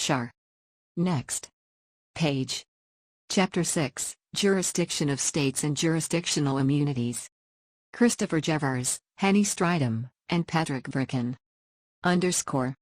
Shar. Next page. Chapter 6, Jurisdiction of States and Jurisdictional Immunities. Christopher Jevers, Henny Stridham, and Patrick Vricken. _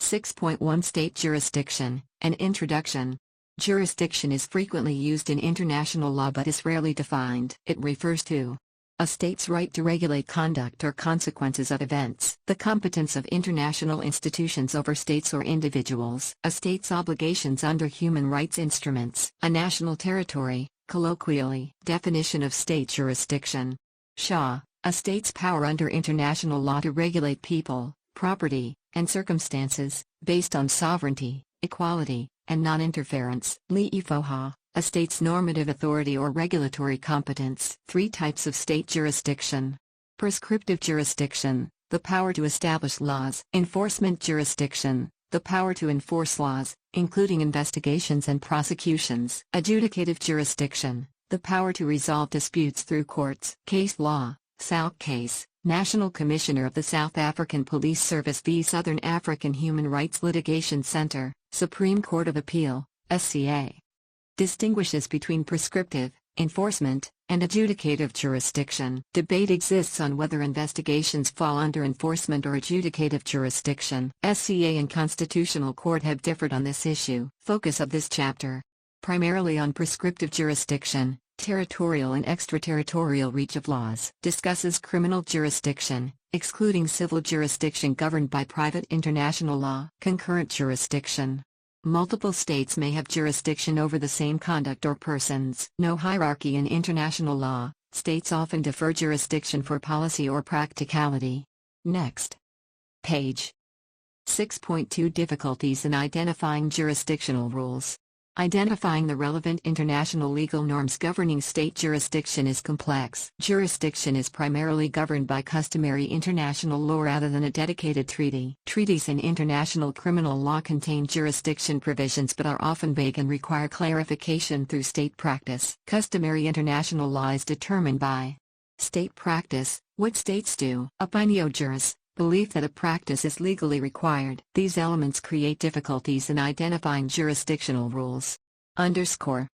6.1 State Jurisdiction, an Introduction. Jurisdiction is frequently used in international law but is rarely defined. It refers to a state's right to regulate conduct or consequences of events, the competence of international institutions over states or individuals, a state's obligations under human rights instruments, a national territory, colloquially. Definition of state jurisdiction. Shaw, a state's power under international law to regulate people, property, and circumstances, based on sovereignty, equality, and non-interference. Lee Foha, a state's normative authority or regulatory competence. 3 types of state jurisdiction. Prescriptive jurisdiction, the power to establish laws. Enforcement jurisdiction, the power to enforce laws, including investigations and prosecutions. Adjudicative jurisdiction, the power to resolve disputes through courts. Case law, Salk case, National Commissioner of the South African Police Service v Southern African Human Rights Litigation Center, Supreme Court of Appeal, SCA. Distinguishes between prescriptive, enforcement, and adjudicative jurisdiction. Debate exists on whether investigations fall under enforcement or adjudicative jurisdiction. SCA and Constitutional Court have differed on this issue. Focus of this chapter. Primarily on prescriptive jurisdiction, territorial and extraterritorial reach of laws. Discusses criminal jurisdiction, excluding civil jurisdiction governed by private international law. Concurrent jurisdiction. Multiple states may have jurisdiction over the same conduct or persons. No hierarchy in international law, states often defer jurisdiction for policy or practicality. Next page. 6.2 Difficulties in identifying jurisdictional rules. Identifying the relevant international legal norms governing state jurisdiction is complex. Jurisdiction is primarily governed by customary international law rather than a dedicated treaty. Treaties in international criminal law contain jurisdiction provisions but are often vague and require clarification through state practice. Customary international law is determined by state practice, what states do. Opinio juris, belief that a practice is legally required. These elements create difficulties in identifying jurisdictional rules. _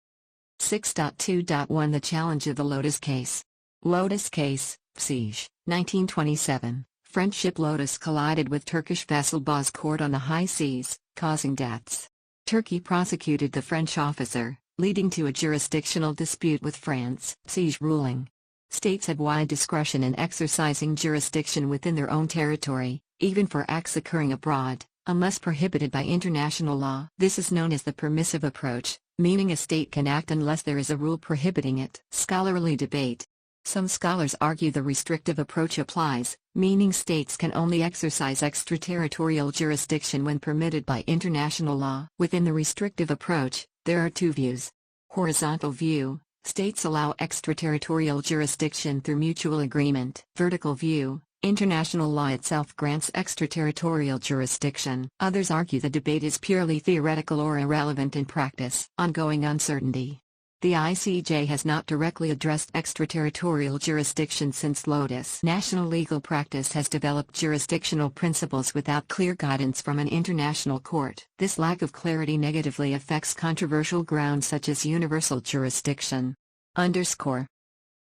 6.2.1 The challenge of the Lotus case. Lotus case, Siege, 1927. French ship Lotus collided with Turkish vessel Bozkurt on the high seas, causing deaths. Turkey prosecuted the French officer, leading to a jurisdictional dispute with France. Siege ruling. States have wide discretion in exercising jurisdiction within their own territory, even for acts occurring abroad, unless prohibited by international law. This is known as the permissive approach, meaning a state can act unless there is a rule prohibiting it. Scholarly debate. Some scholars argue the restrictive approach applies, meaning states can only exercise extraterritorial jurisdiction when permitted by international law. Within the restrictive approach, there are 2 views. Horizontal view. States allow extraterritorial jurisdiction through mutual agreement. Vertical view, international law itself grants extraterritorial jurisdiction. Others argue the debate is purely theoretical or irrelevant in practice. Ongoing uncertainty. The ICJ has not directly addressed extraterritorial jurisdiction since Lotus. National legal practice has developed jurisdictional principles without clear guidance from an international court. This lack of clarity negatively affects controversial grounds such as universal jurisdiction. _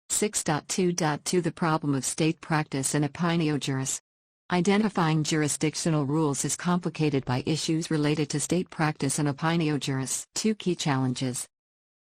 6.2.2 The problem of state practice and opinio juris. Identifying jurisdictional rules is complicated by issues related to state practice and opinio juris. 2 key challenges.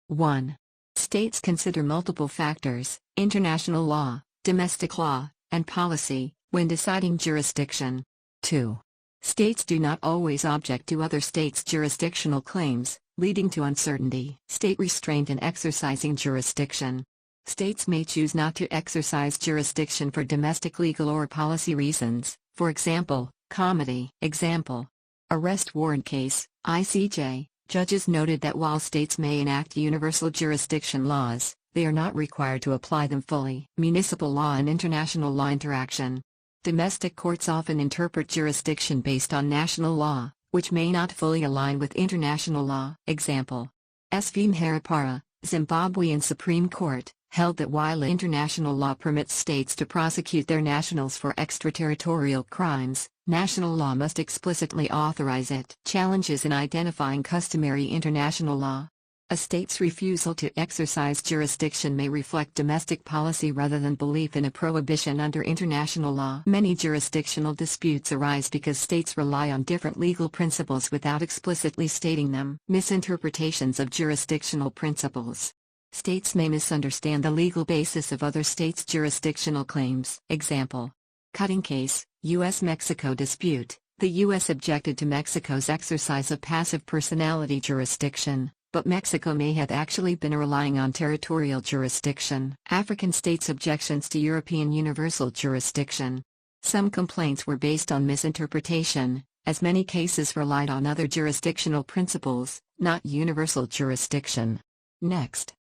1. States consider multiple factors, international law, domestic law, and policy, when deciding jurisdiction. 2. States do not always object to other states' jurisdictional claims, leading to uncertainty. State restraint in exercising jurisdiction. States may choose not to exercise jurisdiction for domestic legal or policy reasons, for example, comity. Example. Arrest warrant case, ICJ. Judges noted that while states may enact universal jurisdiction laws, they are not required to apply them fully. Municipal law and international law interaction. Domestic courts often interpret jurisdiction based on national law, which may not fully align with international law. Example. S. V. Mharapara, Zimbabwean Supreme Court, held that while international law permits states to prosecute their nationals for extraterritorial crimes, national law must explicitly authorize it. Challenges in identifying customary international law. A state's refusal to exercise jurisdiction may reflect domestic policy rather than belief in a prohibition under international law. Many jurisdictional disputes arise because states rely on different legal principles without explicitly stating them. Misinterpretations of jurisdictional principles. States may misunderstand the legal basis of other states' jurisdictional claims. Example: Cutting case, U.S.-Mexico dispute. The U.S. objected to Mexico's exercise of passive personality jurisdiction, but Mexico may have actually been relying on territorial jurisdiction. African states' objections to European universal jurisdiction. Some complaints were based on misinterpretation, as many cases relied on other jurisdictional principles, not universal jurisdiction. Next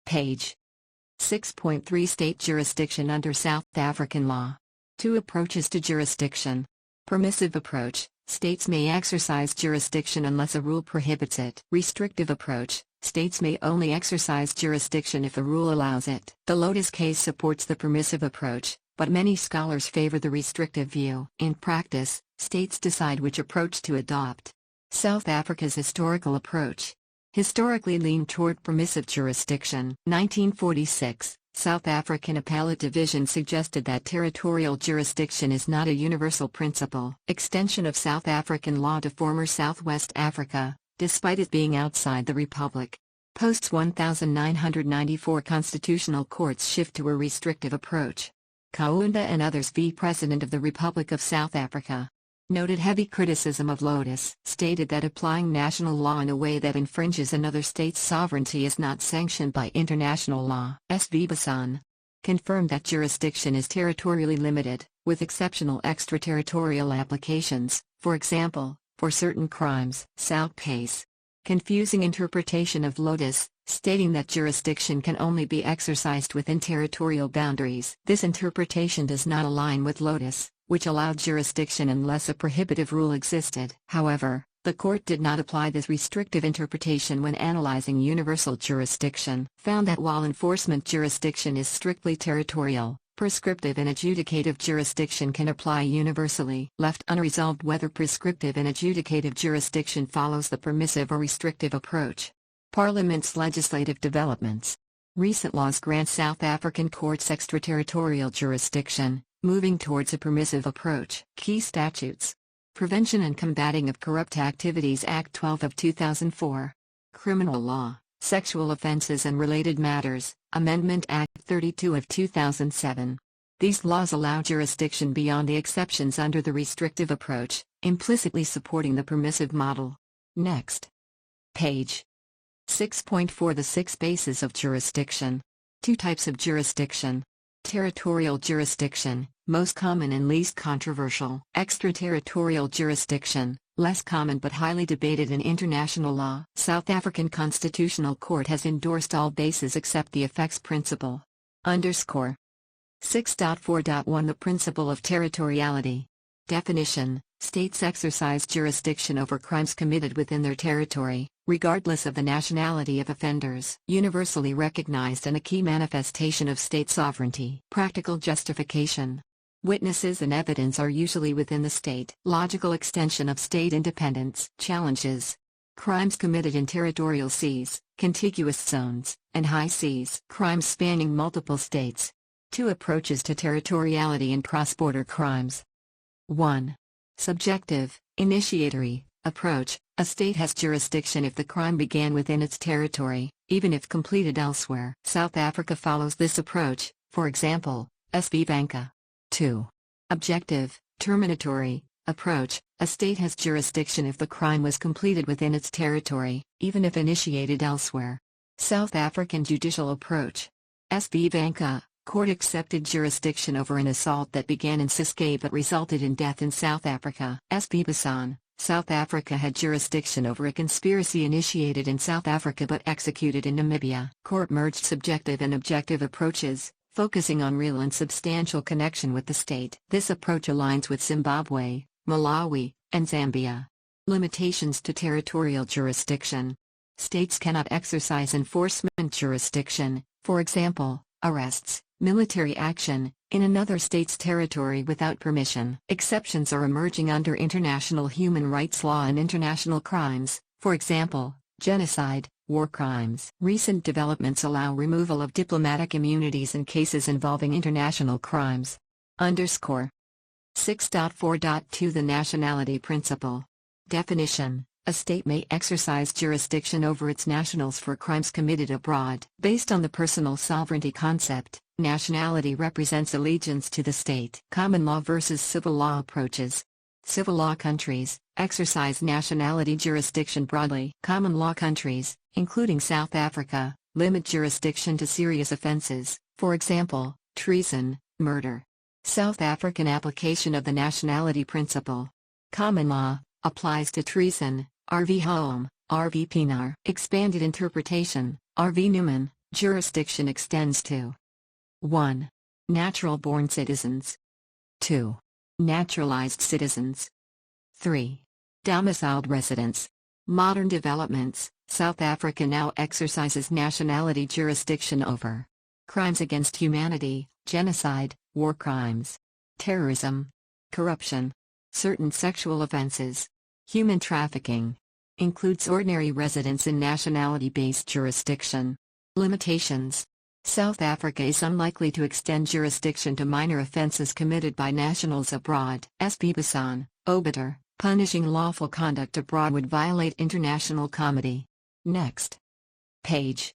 page. 6.3 State jurisdiction under South African law. 2 approaches to jurisdiction. Permissive approach. States may exercise jurisdiction unless a rule prohibits it. Restrictive approach. States may only exercise jurisdiction if a rule allows it. The Lotus case supports the permissive approach, but many scholars favor the restrictive view. In practice, states decide which approach to adopt. South Africa's historical approach. Historically leaned toward permissive jurisdiction. 1946, South African Appellate Division suggested that territorial jurisdiction is not a universal principle. Extension of South African law to former Southwest Africa, despite it being outside the Republic. Posts 1994 constitutional courts shift to a restrictive approach. Kaunda and others v. President of the Republic of South Africa. Noted heavy criticism of Lotus. Stated that applying national law in a way that infringes another state's sovereignty is not sanctioned by international law. S.V. Bassan. Confirmed that jurisdiction is territorially limited, with exceptional extraterritorial applications, for example, for certain crimes. South Pace. Confusing interpretation of Lotus, stating that jurisdiction can only be exercised within territorial boundaries. This interpretation does not align with Lotus, which allowed jurisdiction unless a prohibitive rule existed. However, the court did not apply this restrictive interpretation when analyzing universal jurisdiction. Found that while enforcement jurisdiction is strictly territorial, prescriptive and adjudicative jurisdiction can apply universally. Left unresolved whether prescriptive and adjudicative jurisdiction follows the permissive or restrictive approach. Parliament's legislative developments. Recent laws grant South African courts extraterritorial jurisdiction, moving towards a permissive approach. Key statutes. Prevention and Combating of Corrupt Activities Act 12 of 2004. Criminal Law, Sexual Offenses and Related Matters, Amendment Act 32 of 2007. These laws allow jurisdiction beyond the exceptions under the restrictive approach, implicitly supporting the permissive model. Next page. 6.4 The 6 bases of jurisdiction. 2 types of jurisdiction. Territorial jurisdiction, most common and least controversial. Extraterritorial jurisdiction, less common but highly debated in international law. South African Constitutional Court has endorsed all bases except the effects principle. Underscore. 6.4.1 The principle of territoriality. Definition: states exercise jurisdiction over crimes committed within their territory, regardless of the nationality of offenders. Universally recognized and a key manifestation of state sovereignty. Practical justification. Witnesses and evidence are usually within the state. Logical extension of state independence. Challenges. Crimes committed in territorial seas, contiguous zones, and high seas. Crimes spanning multiple states. 2 approaches to territoriality in cross-border crimes. 1. Subjective, initiatory approach. A state has jurisdiction if the crime began within its territory, even if completed elsewhere. South Africa follows this approach, for example, S.V. Vanka. 2. Objective, terminatory approach. A state has jurisdiction if the crime was completed within its territory, even if initiated elsewhere. South African judicial approach. S.V. Vanka. Court accepted jurisdiction over an assault that began in Ciskei but resulted in death in South Africa. S.V. Bassan. South Africa had jurisdiction over a conspiracy initiated in South Africa but executed in Namibia. Court merged subjective and objective approaches, focusing on real and substantial connection with the state. This approach aligns with Zimbabwe, Malawi, and Zambia. Limitations to territorial jurisdiction. States cannot exercise enforcement jurisdiction, for example, arrests, military action, in another state's territory without permission. Exceptions are emerging under international human rights law and international crimes, for example, genocide, war crimes. Recent developments allow removal of diplomatic immunities in cases involving international crimes. Underscore 6.4.2 The nationality principle. Definition: a state may exercise jurisdiction over its nationals for crimes committed abroad. Based on the personal sovereignty concept, nationality represents allegiance to the state. Common law versus civil law approaches. Civil law countries exercise nationality jurisdiction broadly. Common law countries, including South Africa, limit jurisdiction to serious offenses, for example, treason, murder. South African application of the nationality principle. Common law applies to treason, R.V. Home, R.V. Pienaar. Expanded interpretation, R.V. Newman, jurisdiction extends to 1. Natural-born citizens. 2. Naturalized citizens. 3. Domiciled residents. Modern developments. South Africa now exercises nationality jurisdiction over crimes against humanity, genocide, war crimes, terrorism, corruption, certain sexual offenses, human trafficking. Includes ordinary residents in nationality-based jurisdiction. Limitations. South Africa is unlikely to extend jurisdiction to minor offenses committed by nationals abroad. S.B. Bassan, Obiter, punishing lawful conduct abroad would violate international comity. Next page.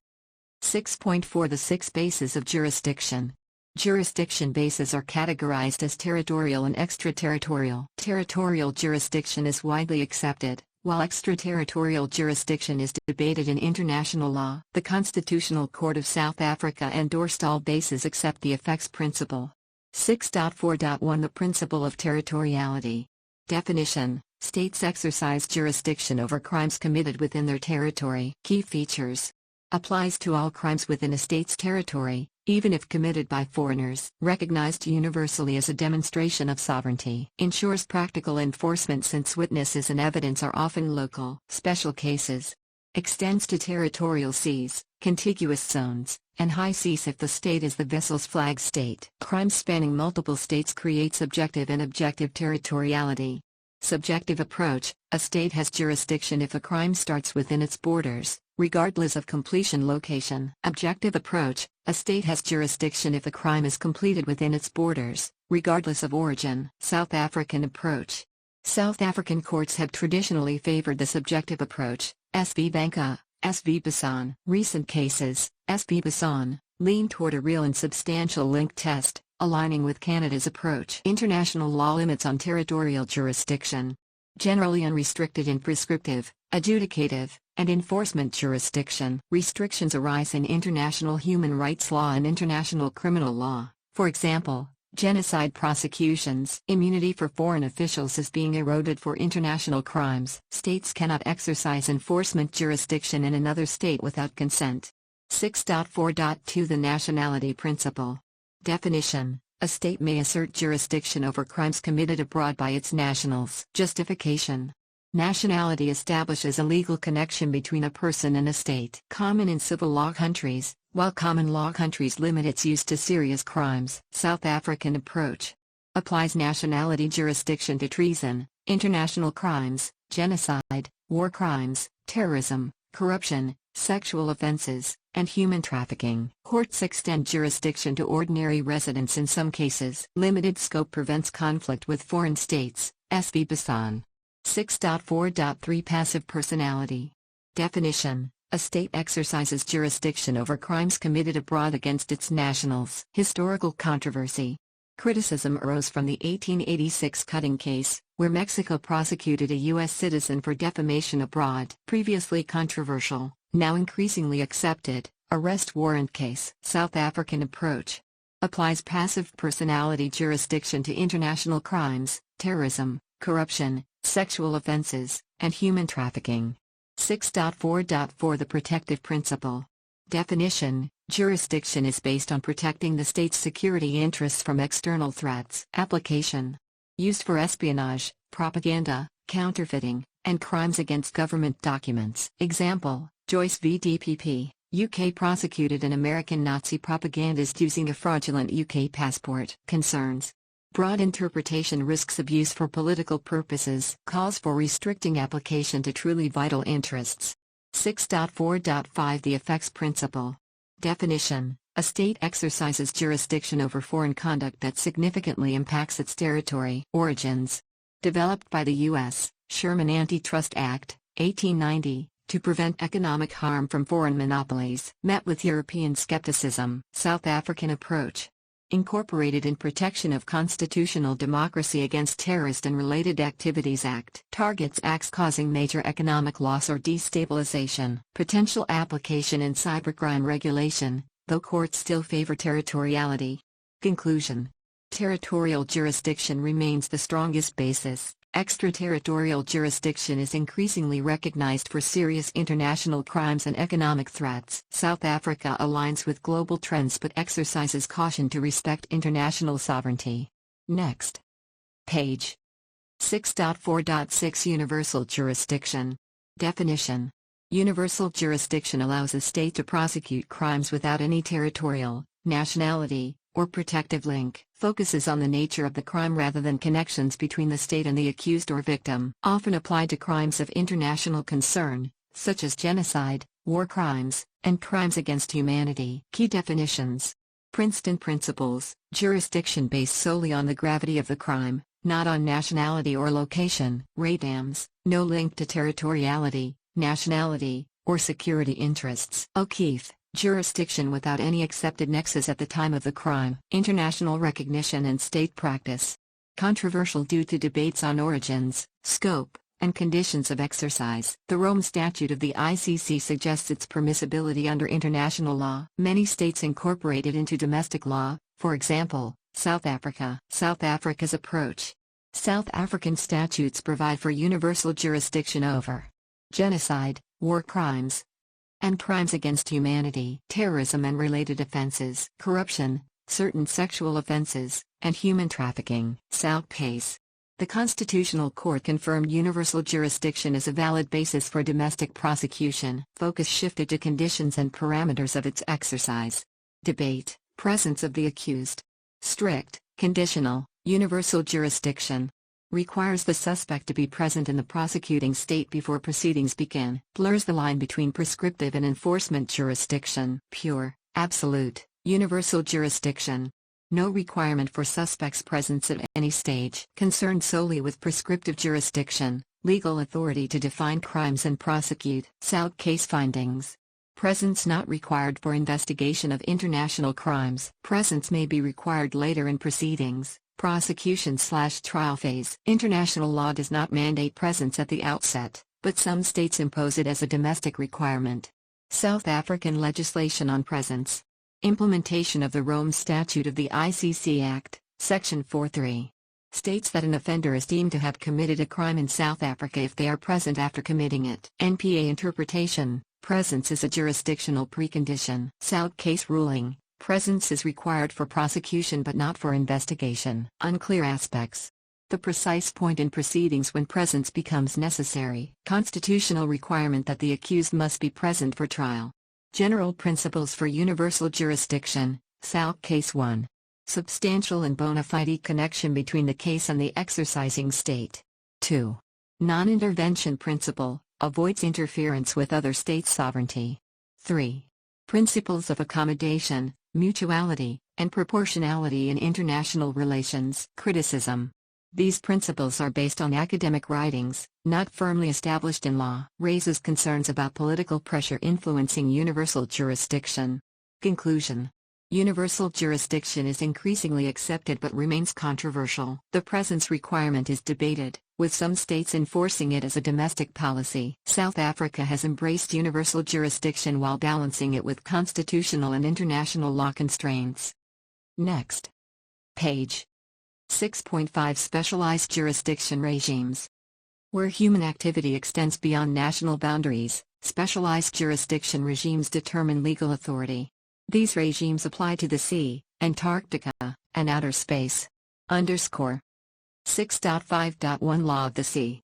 6.4 The 6 bases of jurisdiction. Jurisdiction bases are categorized as territorial and extraterritorial. Territorial jurisdiction is widely accepted, while extraterritorial jurisdiction is debated in international law. The Constitutional Court of South Africa endorsed all bases except the effects principle. 6.4.1 The principle of territoriality. Definition: states exercise jurisdiction over crimes committed within their territory. Key features: applies to all crimes within a state's territory, even if committed by foreigners. Recognized universally as a demonstration of sovereignty. Ensures practical enforcement since witnesses and evidence are often local. Special cases. Extends to territorial seas, contiguous zones, and high seas if the state is the vessel's flag state. Crimes spanning multiple states create subjective and objective territoriality. Subjective approach: a state has jurisdiction if a crime starts within its borders, regardless of completion location. Objective approach: a state has jurisdiction if a crime is completed within its borders, regardless of origin. South African approach. South African courts have traditionally favored the subjective approach. S.V. Banka, S.V. Bassan. Recent cases, S.V. Bassan, lean toward a real and substantial link test, aligning with Canada's approach. International law limits on territorial jurisdiction. Generally unrestricted in prescriptive, adjudicative, and enforcement jurisdiction. Restrictions arise in international human rights law and international criminal law. For example, genocide prosecutions. Immunity for foreign officials is being eroded for international crimes. States cannot exercise enforcement jurisdiction in another state without consent. 6.4.2 The nationality principle. Definition: a state may assert jurisdiction over crimes committed abroad by its nationals. Justification: nationality establishes a legal connection between a person and a state. Common in civil law countries, while common law countries limit its use to serious crimes. South African approach. Applies nationality jurisdiction to treason, international crimes, genocide, war crimes, terrorism, corruption, sexual offenses, and human trafficking. Courts extend jurisdiction to ordinary residents in some cases. Limited scope prevents conflict with foreign states. S.V. Bassan. 6.4.3 Passive personality. Definition: a state exercises jurisdiction over crimes committed abroad against its nationals. Historical controversy. Criticism arose from the 1886 Cutting case, where Mexico prosecuted a U.S. citizen for defamation abroad. Previously controversial, now increasingly accepted, arrest warrant case. South African approach. Applies passive personality jurisdiction to international crimes, terrorism, corruption, sexual offenses, and human trafficking. 6.4.4 The protective principle. Definition: jurisdiction is based on protecting the state's security interests from external threats. Application: used for espionage, propaganda, counterfeiting, and crimes against government documents. Example: Joyce v. DPP, UK prosecuted an American Nazi propagandist using a fraudulent UK passport. Concerns. Broad interpretation risks abuse for political purposes. Calls for restricting application to truly vital interests. 6.4.5 The effects principle. Definition. A state exercises jurisdiction over foreign conduct that significantly impacts its territory. Origins. Developed by the U.S. Sherman Antitrust Act, 1890, to prevent economic harm from foreign monopolies. Met with European skepticism. South African approach. Incorporated in Protection of Constitutional Democracy Against Terrorist and Related Activities Act. Targets acts causing major economic loss or destabilization. Potential application in cybercrime regulation, though courts still favor territoriality. Conclusion. Territorial jurisdiction remains the strongest basis. Extraterritorial jurisdiction is increasingly recognized for serious international crimes and economic threats. South Africa aligns with global trends but exercises caution to respect international sovereignty. Next page. 6.4.6 Universal jurisdiction. Definition. Universal jurisdiction allows a state to prosecute crimes without any territorial, nationality, or protective link. Focuses on the nature of the crime rather than connections between the state and the accused or victim. Often applied to crimes of international concern, such as genocide, war crimes, and crimes against humanity. Key definitions. Princeton Principles. Jurisdiction based solely on the gravity of the crime, not on nationality or location. Radams. No link to territoriality, nationality, or security interests. O'Keefe. Jurisdiction without any accepted nexus at the time of the crime. International recognition and state practice. Controversial due to debates on origins, scope, and conditions of exercise. The Rome Statute of the ICC suggests its permissibility under international law. Many states incorporate it into domestic law, for example, South Africa. South Africa's approach. South African statutes provide for universal jurisdiction over genocide, war crimes, and crimes against humanity, terrorism and related offenses, corruption, certain sexual offenses, and human trafficking. South Case. The Constitutional Court confirmed universal jurisdiction as a valid basis for domestic prosecution. Focus shifted to conditions and parameters of its exercise. Debate. Presence of the accused. Strict, conditional, universal jurisdiction. Requires the suspect to be present in the prosecuting state before proceedings begin. Blurs the line between prescriptive and enforcement jurisdiction. Pure, absolute, universal jurisdiction. No requirement for suspect's presence at any stage. Concerned solely with prescriptive jurisdiction, legal authority to define crimes and prosecute. South Case findings. Presence not required for investigation of international crimes. Presence may be required later in proceedings. Prosecution/trial phase. International law does not mandate presence at the outset, but some states impose it as a domestic requirement. South African legislation on presence. Implementation of the Rome Statute of the ICC Act, Section 4.3. States that an offender is deemed to have committed a crime in South Africa if they are present after committing it. NPA interpretation. Presence is a jurisdictional precondition. South Case ruling. Presence is required for prosecution but not for investigation. Unclear aspects. The precise point in proceedings when presence becomes necessary. Constitutional requirement that the accused must be present for trial. General principles for universal jurisdiction. South Case 1. Substantial and bona fide connection between the case and the exercising state. 2. Non-intervention principle. Avoids interference with other states' sovereignty. 3. Principles of accommodation, mutuality, and proportionality in international relations. Criticism. These principles are based on academic writings, not firmly established in law. Raises concerns about political pressure influencing universal jurisdiction. Conclusion. Universal jurisdiction is increasingly accepted but remains controversial. The presence requirement is debated, with some states enforcing it as a domestic policy. South Africa has embraced universal jurisdiction while balancing it with constitutional and international law constraints. Next page. 6.5 Specialized jurisdiction regimes. Where human activity extends beyond national boundaries, specialized jurisdiction regimes determine legal authority. These regimes apply to the sea, Antarctica, and outer space. 6.5.1 Law of the Sea.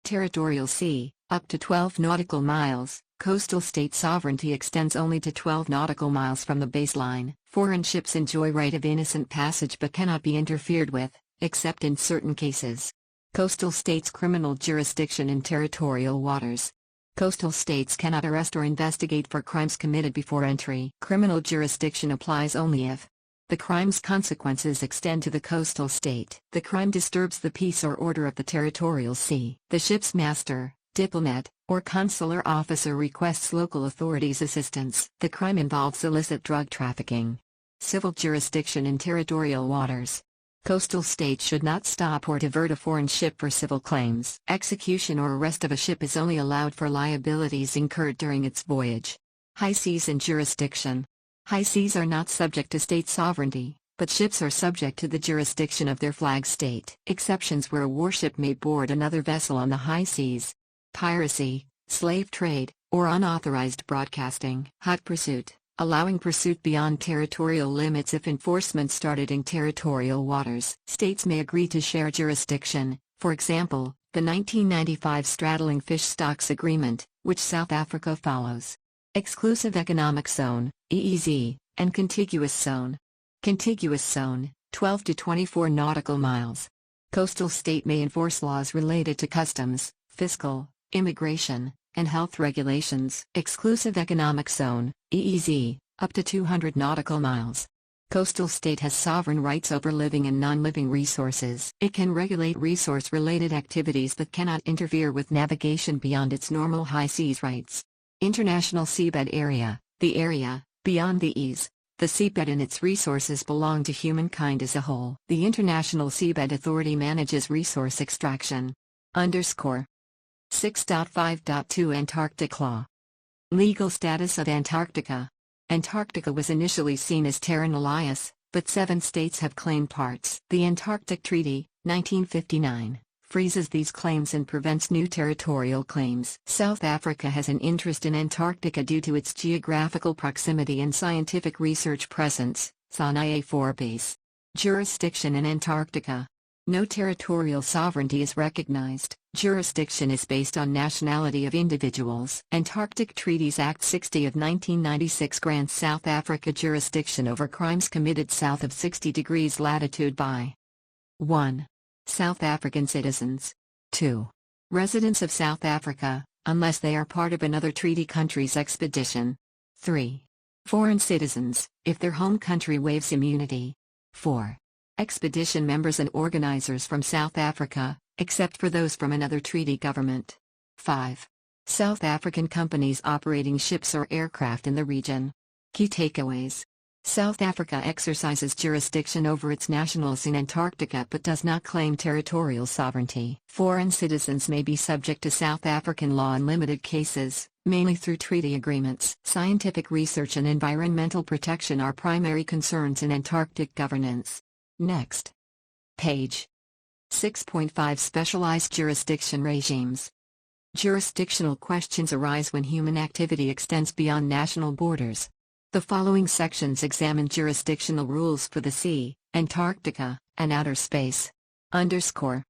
Territorial sea, up to 12 nautical miles, Coastal state sovereignty extends only to 12 nautical miles from the baseline. Foreign ships enjoy right of innocent passage but cannot be interfered with, except in certain cases. Coastal states' criminal jurisdiction in territorial waters. Coastal states cannot arrest or investigate for crimes committed before entry. Criminal jurisdiction applies only if the crime's consequences extend to the coastal state. The crime disturbs the peace or order of the territorial sea. The ship's master, diplomat, or consular officer requests local authorities' assistance. The crime involves illicit drug trafficking. Civil jurisdiction in territorial waters. Coastal states should not stop or divert a foreign ship for civil claims. Execution or arrest of a ship is only allowed for liabilities incurred during its voyage. High seas and jurisdiction. High seas are not subject to state sovereignty, but ships are subject to the jurisdiction of their flag state. Exceptions where a warship may board another vessel on the high seas. Piracy, slave trade, or unauthorized broadcasting. Hot pursuit, allowing pursuit beyond territorial limits if enforcement started in territorial waters. States may agree to share jurisdiction, for example, the 1995 Straddling Fish Stocks Agreement, which South Africa follows. Exclusive Economic Zone, EEZ, and Contiguous Zone. Contiguous Zone, 12 to 24 nautical miles. Coastal state may enforce laws related to customs, fiscal, immigration, and health regulations. Exclusive Economic Zone, EEZ, up to 200 nautical miles. Coastal state has sovereign rights over living and non-living resources. It can regulate resource-related activities but cannot interfere with navigation beyond its normal high seas rights. International Seabed Area, the area, beyond the EEZ. The seabed and its resources belong to humankind as a whole. The International Seabed Authority manages resource extraction. _ 6.5.2 Antarctic Law. Legal status of Antarctica. Antarctica was initially seen as terra nullius, but 7 states have claimed parts. The Antarctic Treaty, 1959, freezes these claims and prevents new territorial claims. South Africa has an interest in Antarctica due to its geographical proximity and scientific research presence, SANIA 4 base. Jurisdiction in Antarctica. No territorial sovereignty is recognized. Jurisdiction is based on nationality of individuals. Antarctic Treaties Act 60 of 1996 grants South Africa jurisdiction over crimes committed south of 60 degrees latitude by 1. South African citizens. 2. Residents of South Africa, unless they are part of another treaty country's expedition. 3. Foreign citizens, if their home country waives immunity. 4. Expedition members and organizers from South Africa, except for those from another treaty government. 5. South African companies operating ships or aircraft in the region. Key takeaways. South Africa exercises jurisdiction over its nationals in Antarctica but does not claim territorial sovereignty. Foreign citizens may be subject to South African law in limited cases, mainly through treaty agreements. Scientific research and environmental protection are primary concerns in Antarctic governance. Next page. 6.5 Specialized jurisdiction regimes. Jurisdictional questions arise when human activity extends beyond national borders. The following sections examine jurisdictional rules for the sea, Antarctica, and outer space. _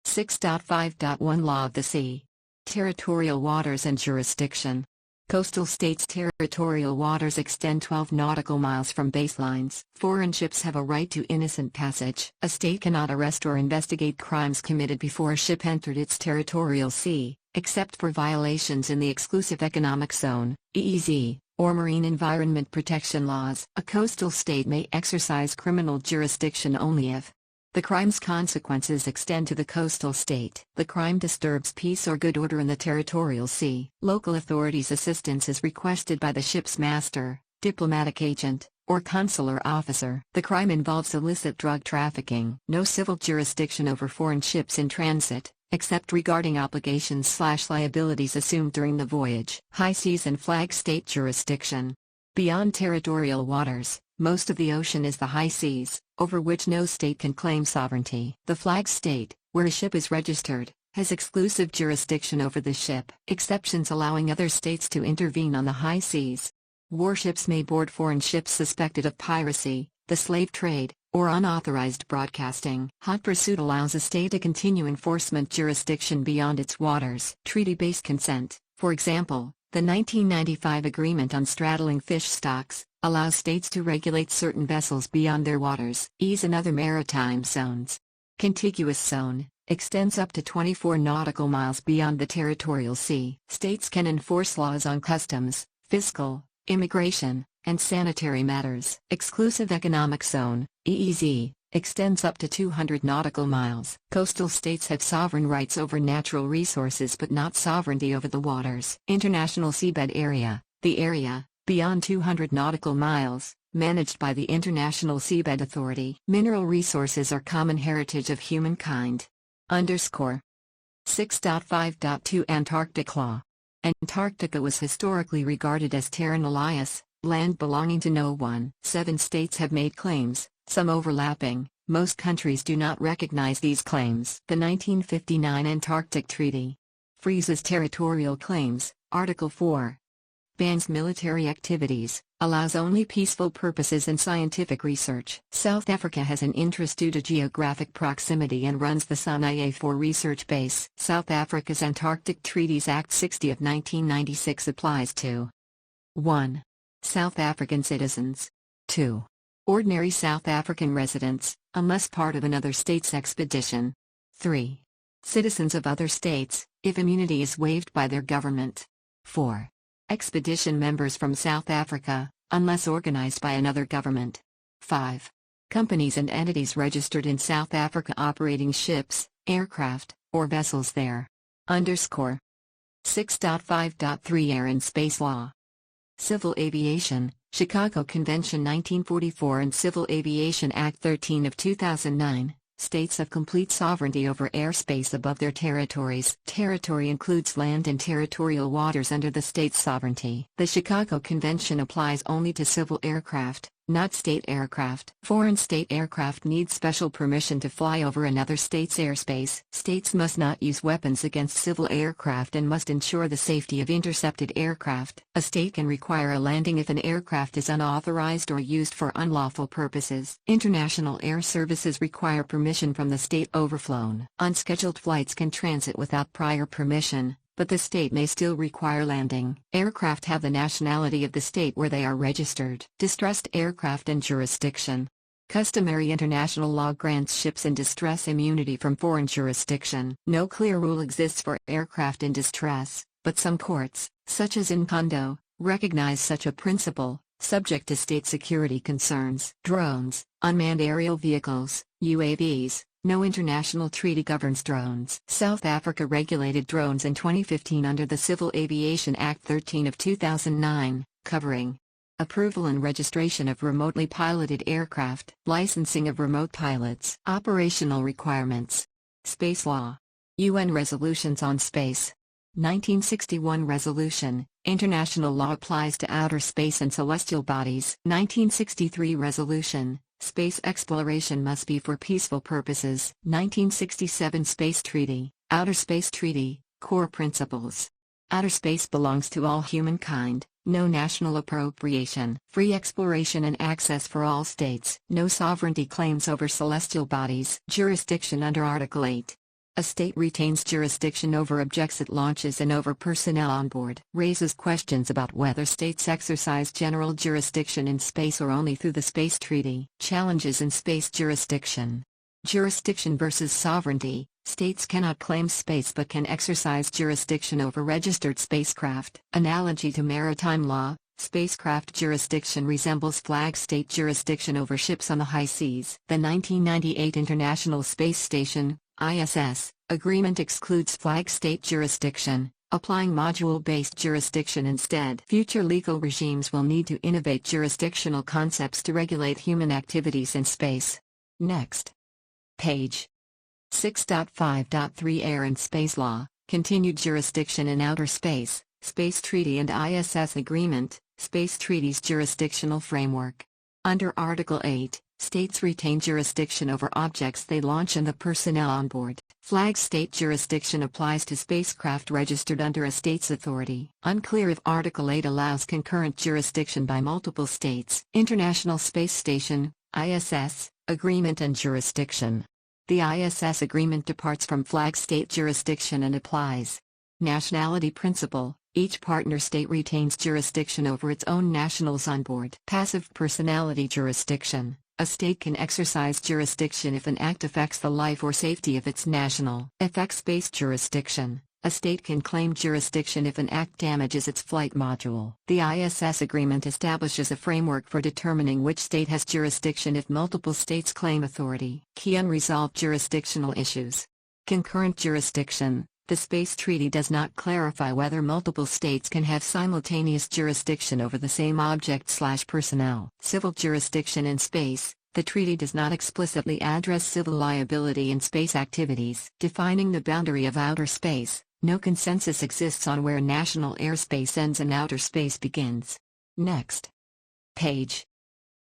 6.5.1 Law of the Sea. Territorial waters and jurisdiction. Coastal states' territorial waters extend 12 nautical miles from baselines. Foreign ships have a right to innocent passage. A state cannot arrest or investigate crimes committed before a ship entered its territorial sea, except for violations in the Exclusive Economic Zone, EEZ, or marine environment protection laws. A coastal state may exercise criminal jurisdiction only if the crime's consequences extend to the coastal state. The crime disturbs peace or good order in the territorial sea. Local authorities' assistance is requested by the ship's master, diplomatic agent, or consular officer. The crime involves illicit drug trafficking. No civil jurisdiction over foreign ships in transit, except regarding obligations/liabilities assumed during the voyage. High seas and flag state jurisdiction. Beyond territorial waters, most of the ocean is the high seas, over which no state can claim sovereignty. The flag state, where a ship is registered, has exclusive jurisdiction over the ship. Exceptions allowing other states to intervene on the high seas. Warships may board foreign ships suspected of piracy, the slave trade, or unauthorized broadcasting. Hot pursuit allows a state to continue enforcement jurisdiction beyond its waters. Treaty-based consent, for example, The 1995 Agreement on Straddling Fish Stocks allows states to regulate certain vessels beyond their waters, seas and other maritime zones. Contiguous zone extends up to 24 nautical miles beyond the territorial sea. States can enforce laws on customs, fiscal, immigration, and sanitary matters. Exclusive Economic Zone, EEZ, extends up to 200 nautical miles. Coastal states have sovereign rights over natural resources but not sovereignty over the waters. International Seabed Area, the area, beyond 200 nautical miles, managed by the International Seabed Authority. Mineral resources are common heritage of humankind. _ 6.5.2 Antarctic Law. Antarctica was historically regarded as terra nullius, land belonging to no one. 7 states have made claims, some overlapping. Most countries do not recognize these claims. The 1959 Antarctic Treaty freezes territorial claims. Article 4 bans military activities, allows only peaceful purposes and scientific research. South Africa has an interest due to geographic proximity and runs the SANIA-4 research base. South Africa's Antarctic Treaties Act 60 of 1996 applies to 1. South African citizens. 2. Ordinary South African residents, unless part of another state's expedition. 3. Citizens of other states, if immunity is waived by their government. 4. Expedition members from South Africa, unless organized by another government. 5. Companies and entities registered in South Africa operating ships, aircraft, or vessels there. _ 6.5.3 Air and Space Law. Civil Aviation, Chicago Convention 1944 and Civil Aviation Act 13 of 2009. States have complete sovereignty over airspace above their territories. Territory includes land and territorial waters under the state's sovereignty. The Chicago Convention applies only to civil aircraft, not state aircraft. Foreign state aircraft need special permission to fly over another state's airspace. States must not use weapons against civil aircraft and must ensure the safety of intercepted aircraft. A state can require a landing if an aircraft is unauthorized or used for unlawful purposes. International air services require permission from the state overflown. Unscheduled flights can transit without prior permission, but the state may still require landing. Aircraft have the nationality of the state where they are registered. Distressed aircraft and jurisdiction. Customary international law grants ships in distress immunity from foreign jurisdiction. No clear rule exists for aircraft in distress, but some courts, such as in Kondo, recognize such a principle, subject to state security concerns. Drones, unmanned aerial vehicles, UAVs. No international treaty governs drones. South Africa regulated drones in 2015 under the Civil Aviation Act 13 of 2009, covering approval and registration of remotely piloted aircraft, licensing of remote pilots, operational requirements, space law, UN resolutions on space. 1961 Resolution, international law applies to outer space and celestial bodies. 1963 Resolution, space exploration must be for peaceful purposes. 1967 Space Treaty, Outer Space Treaty, Core Principles. Outer space belongs to all humankind, no national appropriation. Free exploration and access for all states. No sovereignty claims over celestial bodies. Jurisdiction under Article 8. A state retains jurisdiction over objects it launches and over personnel on board. Raises questions about whether states exercise general jurisdiction in space or only through the Space Treaty. Challenges in space jurisdiction. Jurisdiction versus sovereignty. States cannot claim space but can exercise jurisdiction over registered spacecraft. Analogy to maritime law. Spacecraft jurisdiction resembles flag state jurisdiction over ships on the high seas. The 1998 International Space Station ISS agreement excludes flag state jurisdiction, applying module-based jurisdiction instead. Future legal regimes will need to innovate jurisdictional concepts to regulate human activities in space. Next page. 6.5.3 Air and Space Law, Continued Jurisdiction in Outer Space, Space Treaty and ISS Agreement, Space Treaty's Jurisdictional Framework. Under Article 8, states retain jurisdiction over objects they launch and the personnel on board. Flag state jurisdiction applies to spacecraft registered under a state's authority. Unclear if Article 8 allows concurrent jurisdiction by multiple states. International Space Station, ISS, Agreement and Jurisdiction. The ISS agreement departs from flag state jurisdiction and applies nationality principle, Each partner state retains jurisdiction over its own nationals on board. Passive personality jurisdiction. A state can exercise jurisdiction if an act affects the life or safety of its national. Effects-based jurisdiction. A state can claim jurisdiction if an act damages its flight module. The ISS agreement establishes a framework for determining which state has jurisdiction if multiple states claim authority. Key unresolved jurisdictional issues. Concurrent jurisdiction. The Space Treaty does not clarify whether multiple states can have simultaneous jurisdiction over the same object/personnel. Civil jurisdiction in space. The treaty does not explicitly address civil liability in space activities. Defining the boundary of outer space. No consensus exists on where national airspace ends and outer space begins. Next page.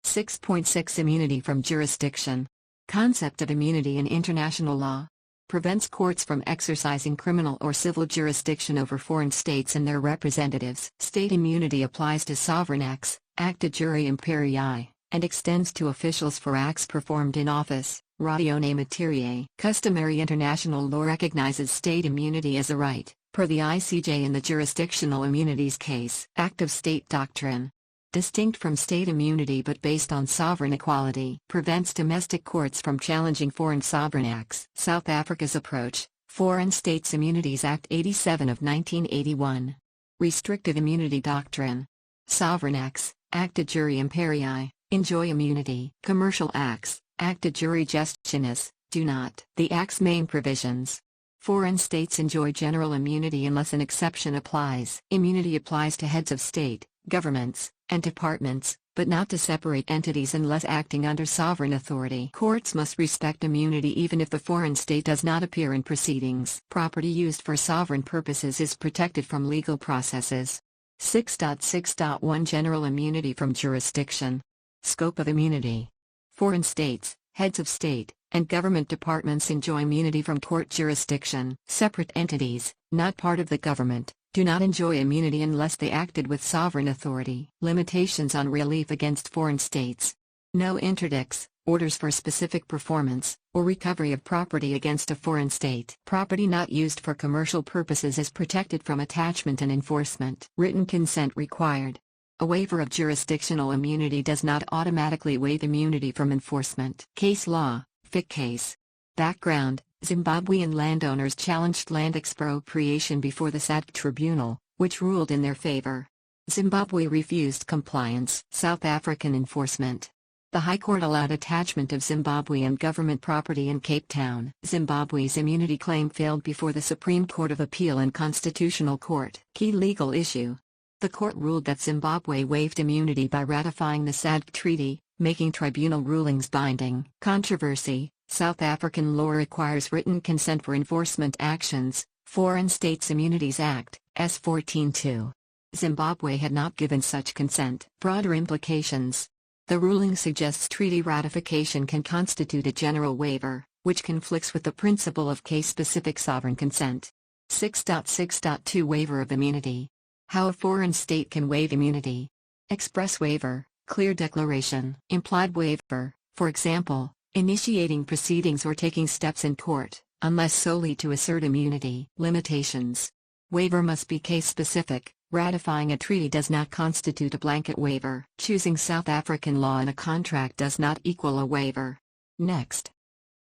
6.6 Immunity from jurisdiction. Concept of immunity in international law. Prevents courts from exercising criminal or civil jurisdiction over foreign states and their representatives. State immunity applies to sovereign acts, acta juri imperii, and extends to officials for acts performed in office, ratione materiae. Customary international law recognizes state immunity as a right, per the ICJ in the jurisdictional immunities case. Active state doctrine. Distinct from state immunity but based on sovereign equality. Prevents domestic courts from challenging foreign sovereign acts. South Africa's approach. Foreign States Immunities Act 87 of 1981. Restrictive immunity doctrine. Sovereign acts, acta juri imperii, enjoy immunity. Commercial acts, acta juri gestionis, do not. The Act's main provisions. Foreign states enjoy general immunity unless an exception applies. Immunity applies to heads of state, governments, and departments, but not to separate entities unless acting under sovereign authority. Courts must respect immunity even if the foreign state does not appear in proceedings. Property used for sovereign purposes is protected from legal processes. 6.6.1 General immunity from jurisdiction. Scope of immunity. Foreign states, heads of state, and government departments enjoy immunity from court jurisdiction. Separate entities, not part of the government, do not enjoy immunity unless they acted with sovereign authority. Limitations on relief against foreign states. No interdicts, orders for specific performance, or recovery of property against a foreign state. Property not used for commercial purposes is protected from attachment and enforcement. Written consent required. A waiver of jurisdictional immunity does not automatically waive immunity from enforcement. Case law, FIC case. Background. Zimbabwean landowners challenged land expropriation before the SADC tribunal, which ruled in their favor. Zimbabwe refused compliance. South African enforcement. The High Court allowed attachment of Zimbabwean government property in Cape Town. Zimbabwe's immunity claim failed before the Supreme Court of Appeal and Constitutional Court. Key legal issue. The court ruled that Zimbabwe waived immunity by ratifying the SADC treaty, making tribunal rulings binding. Controversy. South African law requires written consent for enforcement actions, Foreign States Immunities Act, S. 14(2). Zimbabwe had not given such consent. Broader implications. The ruling suggests treaty ratification can constitute a general waiver, which conflicts with the principle of case-specific sovereign consent. 6.6.2 Waiver of immunity. How a foreign state can waive immunity. Express waiver, clear declaration. Implied waiver, for example, initiating proceedings or taking steps in court, unless solely to assert immunity. Limitations. Waiver must be case-specific. Ratifying a treaty does not constitute a blanket waiver. Choosing South African law in a contract does not equal a waiver. Next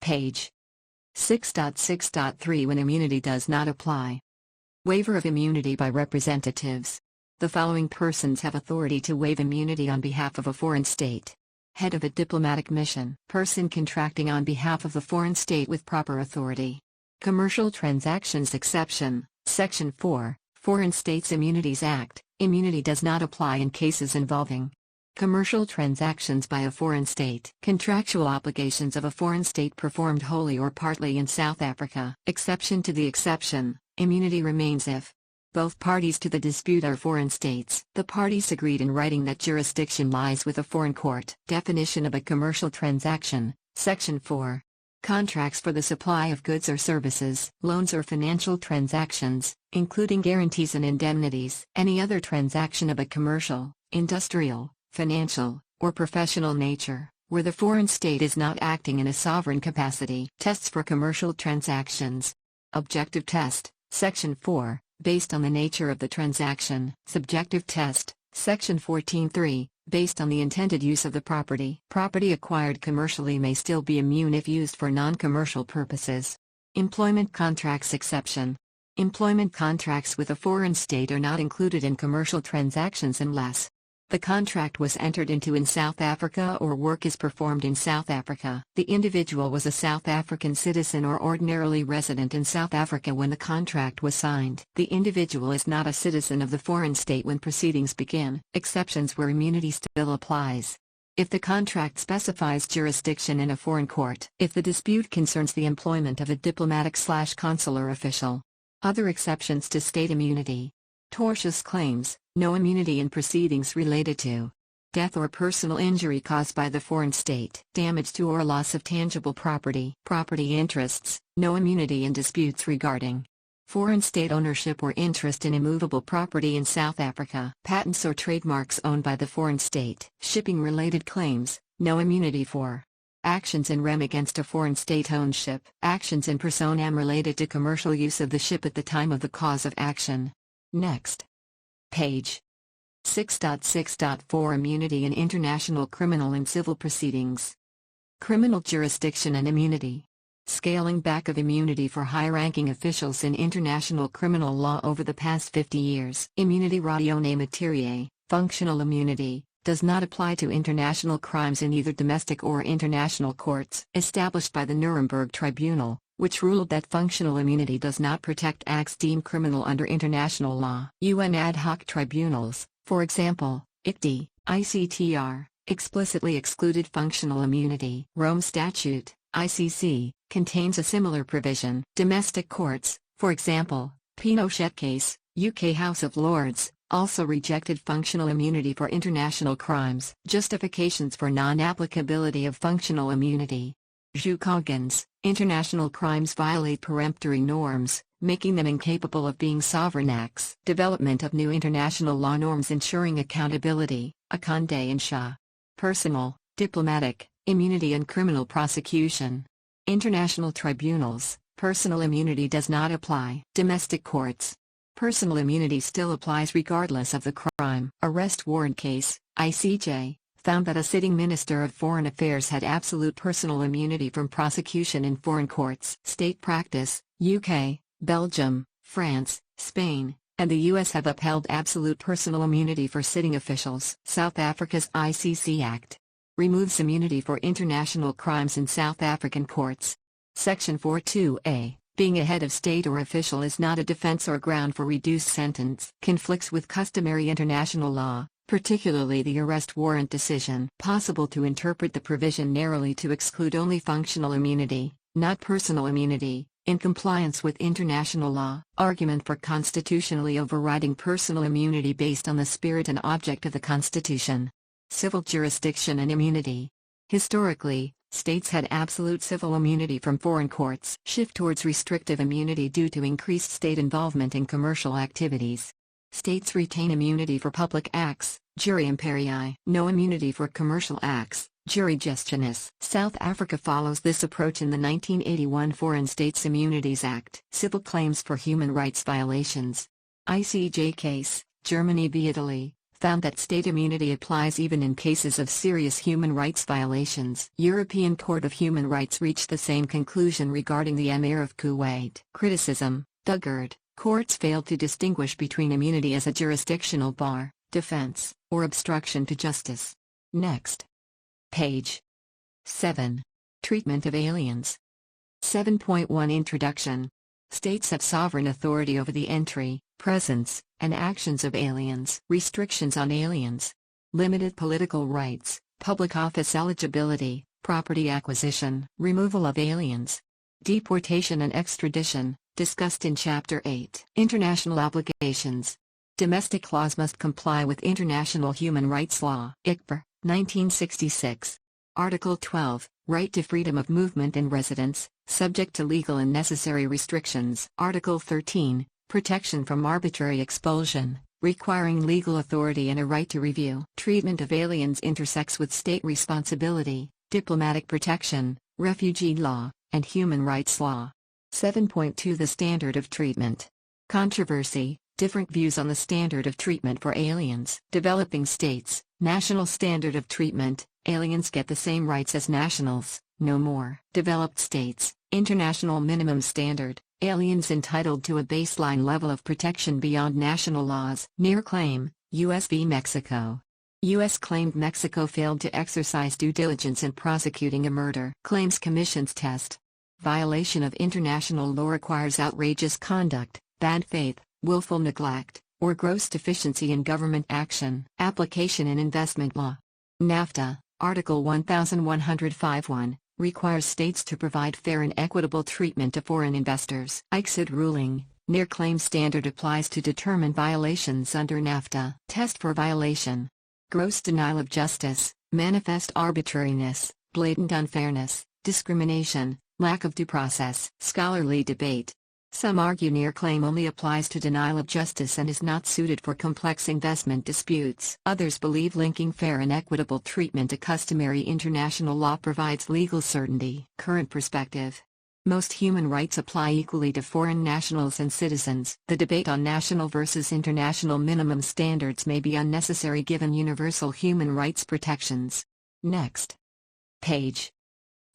page. 6.6.3 When immunity does not apply. Waiver of immunity by representatives. The following persons have authority to waive immunity on behalf of a foreign state. Head of a diplomatic mission. Person contracting on behalf of the foreign state with proper authority. Commercial transactions exception, Section 4, Foreign States Immunities Act. Immunity does not apply in cases involving commercial transactions by a foreign state. Contractual obligations of a foreign state performed wholly or partly in South Africa. Exception to the exception, immunity remains if both parties to the dispute are foreign states. The parties agreed in writing that jurisdiction lies with a foreign court. Definition of a commercial transaction, Section 4. Contracts for the supply of goods or services. Loans or financial transactions, including guarantees and indemnities. Any other transaction of a commercial, industrial, financial, or professional nature, where the foreign state is not acting in a sovereign capacity. Tests for commercial transactions. Objective test, Section 4. based on the nature of the transaction. Subjective test, Section 14(3), based on the intended use of the property. Property acquired commercially may still be immune if used for non-commercial purposes. Employment contracts exception. Employment contracts with a foreign state are not included in commercial transactions unless the contract was entered into in South Africa or work is performed in South Africa. The individual was a South African citizen or ordinarily resident in South Africa when the contract was signed. The individual is not a citizen of the foreign state when proceedings begin. Exceptions where immunity still applies. If the contract specifies jurisdiction in a foreign court. If the dispute concerns the employment of a diplomatic/consular official. Other exceptions to state immunity. Tortious claims, no immunity in proceedings related to death or personal injury caused by the foreign state. Damage to or loss of tangible property. Property interests, no immunity in disputes regarding foreign state ownership or interest in immovable property in South Africa. Patents or trademarks owned by the foreign state. Shipping-related claims, no immunity for actions in rem against a foreign state-owned ship. Actions in personam related to commercial use of the ship at the time of the cause of action. Next page. 6.6.4 Immunity in international criminal and civil proceedings. Criminal jurisdiction and immunity. Scaling back of immunity for high-ranking officials in international criminal law over the past 50 years. Immunity ratione materiae, functional immunity, does not apply to international crimes in either domestic or international courts. Established by the Nuremberg Tribunal, which ruled that functional immunity does not protect acts deemed criminal under international law. UN ad hoc tribunals, for example, ICTY, ICTR, explicitly excluded functional immunity. Rome Statute, ICC, contains a similar provision. Domestic courts, for example, Pinochet case, UK House of Lords, also rejected functional immunity for international crimes. Justifications for non-applicability of functional immunity. Jus cogens, international crimes violate peremptory norms, making them incapable of being sovereign acts. Development of new international law norms ensuring accountability, Akande and Shah. Personal, diplomatic, immunity and criminal prosecution. International tribunals, personal immunity does not apply. Domestic courts. Personal immunity still applies regardless of the crime. Arrest warrant case, ICJ, found that a sitting Minister of Foreign Affairs had absolute personal immunity from prosecution in foreign courts. State practice, UK, Belgium, France, Spain, and the US have upheld absolute personal immunity for sitting officials. South Africa's ICC Act removes immunity for international crimes in South African courts. Section 42A, being a head of state or official is not a defense or ground for reduced sentence. Conflicts with customary international law, particularly the arrest warrant decision. Possible to interpret the provision narrowly to exclude only functional immunity, not personal immunity, in compliance with international law. Argument for constitutionally overriding personal immunity based on the spirit and object of the Constitution. Civil jurisdiction and immunity. Historically, states had absolute civil immunity from foreign courts. Shift towards restrictive immunity due to increased state involvement in commercial activities. States retain immunity for public acts, jure imperii. No immunity for commercial acts, jure gestionis. South Africa follows this approach in the 1981 Foreign States Immunities Act. Civil claims for human rights violations. ICJ case, Germany v. Italy, found that state immunity applies even in cases of serious human rights violations. European Court of Human Rights reached the same conclusion regarding the Emir of Kuwait. Criticism, Dugard. Courts failed to distinguish between immunity as a jurisdictional bar, defense, or obstruction to justice. Next page. 7. Treatment of aliens. 7.1 Introduction. States have sovereign authority over the entry, presence, and actions of aliens. Restrictions on aliens. Limited political rights, public office eligibility, property acquisition, removal of aliens. Deportation and extradition, discussed in Chapter 8. International obligations. Domestic laws must comply with international human rights law. ICPR, 1966. Article 12, right to freedom of movement and residence, subject to legal and necessary restrictions. Article 13, protection from arbitrary expulsion, requiring legal authority and a right to review. Treatment of aliens intersects with state responsibility, diplomatic protection, refugee law, and human rights law. 7.2 The standard of treatment. Controversy, different views on the standard of treatment for aliens. Developing states, national standard of treatment, aliens get the same rights as nationals, no more. Developed states, international minimum standard, aliens entitled to a baseline level of protection beyond national laws. Near claim, U.S. v. Mexico. U.S. claimed Mexico failed to exercise due diligence in prosecuting a murder. Claims Commission's test. Violation of international law requires outrageous conduct, bad faith, willful neglect, or gross deficiency in government action. Application in investment law. NAFTA, Article 1105(1), requires states to provide fair and equitable treatment to foreign investors. ICSID ruling, near claim standard applies to determine violations under NAFTA. Test for violation. Gross denial of justice, manifest arbitrariness, blatant unfairness, discrimination, lack of due process. Scholarly debate. Some argue near claim only applies to denial of justice and is not suited for complex investment disputes. Others believe linking fair and equitable treatment to customary international law provides legal certainty. Current perspective. Most human rights apply equally to foreign nationals and citizens. The debate on national versus international minimum standards may be unnecessary given universal human rights protections. Next page.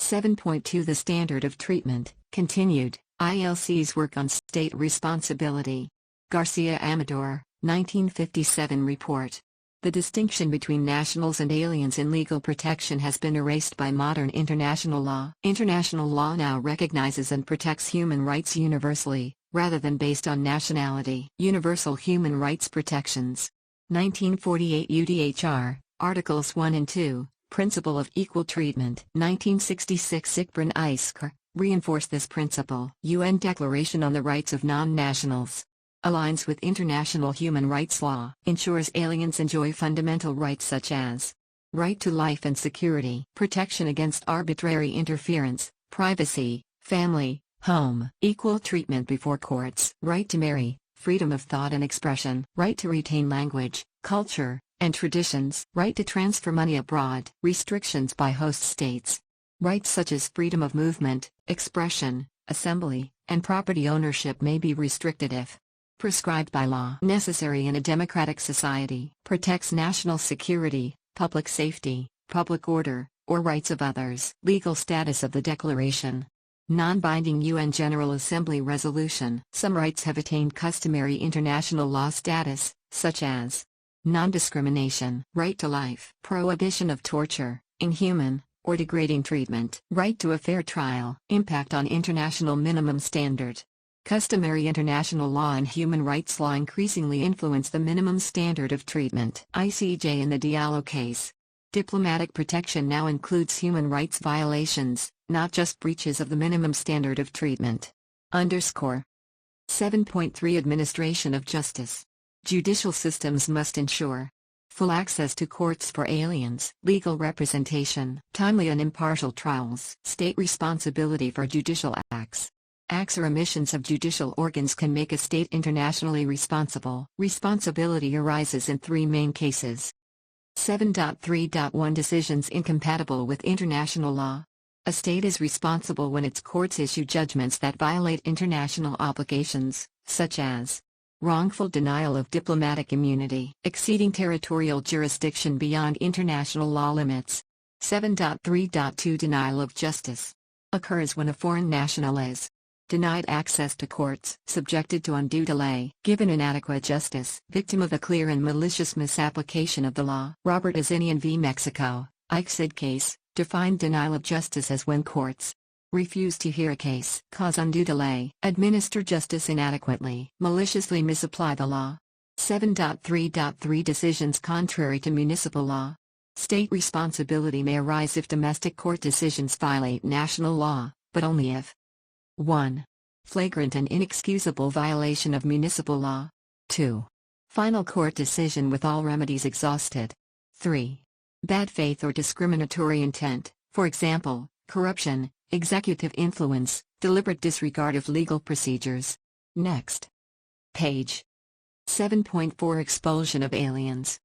7.2 The standard of treatment, continued, ILC's work on state responsibility. Garcia Amador, 1957 report. The distinction between nationals and aliens in legal protection has been erased by modern international law. International law now recognizes and protects human rights universally, rather than based on nationality. Universal Human Rights Protections. 1948 UDHR, Articles 1 and 2, Principle of Equal Treatment. 1966 Sigbron Eisker, reinforce this principle. UN Declaration on the Rights of Non-Nationals. Aligns with international human rights law. Ensures aliens enjoy fundamental rights such as right to life and security, protection against arbitrary interference, privacy, family, home, equal treatment before courts, right to marry, freedom of thought and expression, right to retain language, culture, and traditions, right to transfer money abroad, restrictions by host states. Rights such as freedom of movement, expression, assembly, and property ownership may be restricted if prescribed by law. Necessary in a democratic society. Protects national security, public safety, public order, or rights of others. Legal status of the Declaration. Non-binding UN General Assembly resolution. Some rights have attained customary international law status, such as non-discrimination, right to life, prohibition of torture, inhuman, or degrading treatment, right to a fair trial. Impact on international minimum standard. Customary international law and human rights law increasingly influence the minimum standard of treatment. ICJ in the Diallo case. Diplomatic protection now includes human rights violations, not just breaches of the minimum standard of treatment. Underscore. 7.3 Administration of justice. Judicial systems must ensure full access to courts for aliens, legal representation, timely and impartial trials, state responsibility for judicial acts. Acts or omissions of judicial organs can make a state internationally responsible. Responsibility arises in three main cases. 7.3.1 Decisions incompatible with international law. A state is responsible when its courts issue judgments that violate international obligations, such as wrongful denial of diplomatic immunity, exceeding territorial jurisdiction beyond international law limits. 7.3.2 Denial of justice occurs when a foreign national is denied access to courts, subjected to undue delay, given inadequate justice, victim of a clear and malicious misapplication of the law. Robert Azinian v. Mexico, ICSID case, defined denial of justice as when courts refuse to hear a case, cause undue delay, administer justice inadequately, maliciously misapply the law. 7.3.3 Decisions contrary to municipal law. State responsibility may arise if domestic court decisions violate national law, but only if 1. Flagrant and inexcusable violation of municipal law. 2. Final court decision with all remedies exhausted. 3. Bad faith or discriminatory intent, for example, corruption, executive influence, deliberate disregard of legal procedures. Next page. 7.4 Expulsion of aliens.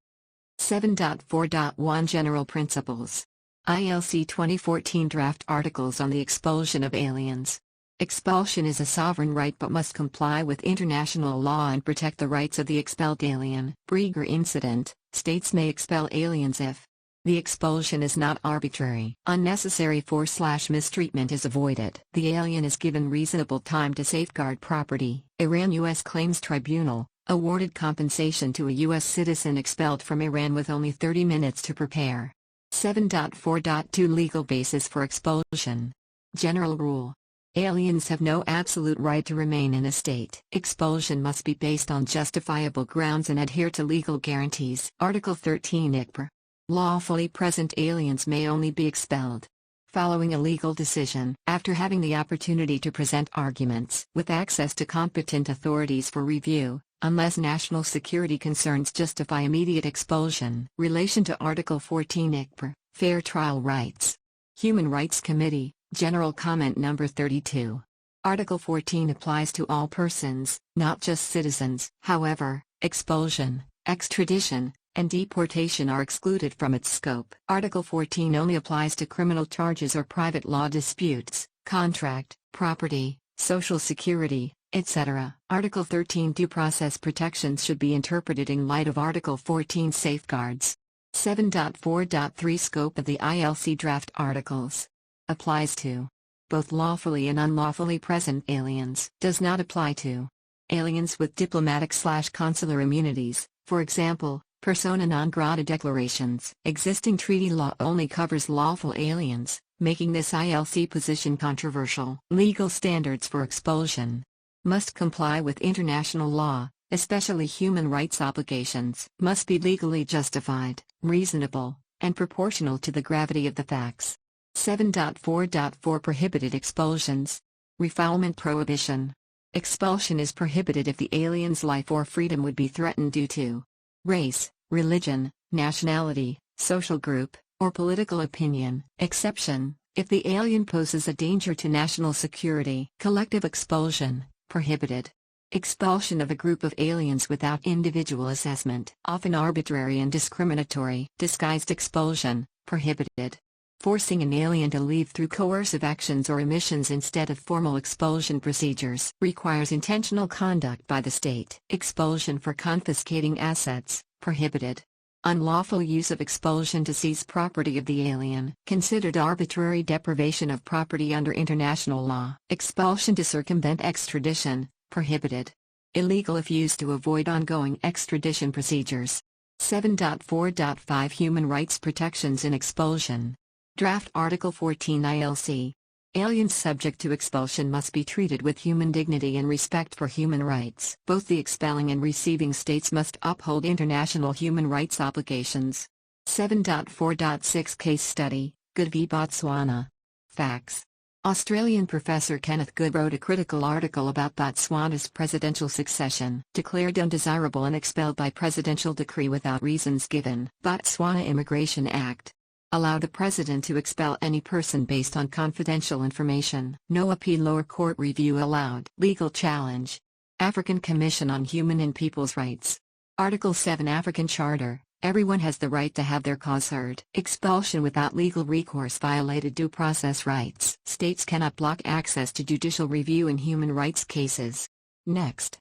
7.4.1 General Principles. ILC 2014 Draft Articles on the Expulsion of Aliens. Expulsion is a sovereign right but must comply with international law and protect the rights of the expelled alien. Brieger Incident: states may expel aliens if the expulsion is not arbitrary. Unnecessary force/mistreatment is avoided. The alien is given reasonable time to safeguard property. Iran U.S. Claims Tribunal awarded compensation to a U.S. citizen expelled from Iran with only 30 minutes to prepare. 7.4.2 Legal basis for expulsion. General rule: aliens have no absolute right to remain in a state. Expulsion must be based on justifiable grounds and adhere to legal guarantees. Article 13 ICPR. Lawfully present aliens may only be expelled following a legal decision, after having the opportunity to present arguments, with access to competent authorities for review, unless national security concerns justify immediate expulsion. Relation to Article 14 ICPR, Fair Trial Rights. Human Rights Committee, General Comment No. 32. Article 14 applies to all persons, not just citizens. However, expulsion, extradition, and deportation are excluded from its scope. Article 14 only applies to criminal charges or private law disputes, contract, property, social security, etc. Article 13 due process protections should be interpreted in light of Article 14 safeguards. 7.4.3 Scope of the ILC draft articles applies to both lawfully and unlawfully present aliens. Does not apply to aliens with diplomatic/consular immunities, for example, persona non grata declarations. Existing treaty law only covers lawful aliens, making this ILC position controversial. Legal standards for expulsion must comply with international law, especially human rights obligations. Must be legally justified, reasonable, and proportional to the gravity of the facts. 7.4.4 Prohibited expulsions. Refoulement prohibition. Expulsion is prohibited if the alien's life or freedom would be threatened due to race, religion, nationality, social group, or political opinion. Exception: if the alien poses a danger to national security. Collective expulsion, prohibited. Expulsion of a group of aliens without individual assessment. Often arbitrary and discriminatory. Disguised expulsion, prohibited. Forcing an alien to leave through coercive actions or omissions instead of formal expulsion procedures. Requires intentional conduct by the state. Expulsion for confiscating assets, prohibited. Unlawful use of expulsion to seize property of the alien. Considered arbitrary deprivation of property under international law. Expulsion to circumvent extradition, prohibited. Illegal if used to avoid ongoing extradition procedures. 7.4.5 Human rights protections in expulsion. Draft Article 14 ILC. Aliens subject to expulsion must be treated with human dignity and respect for human rights. Both the expelling and receiving states must uphold international human rights obligations. 7.4.6 Case Study, Good v Botswana. Facts. Australian professor Kenneth Good wrote a critical article about Botswana's presidential succession. Declared undesirable and expelled by presidential decree without reasons given. Botswana Immigration Act allow the president to expel any person based on confidential information. No appeal or court review allowed. Legal challenge. African Commission on Human and People's Rights. Article 7 African Charter. Everyone has the right to have their cause heard. Expulsion without legal recourse violated due process rights. States cannot block access to judicial review in human rights cases. Next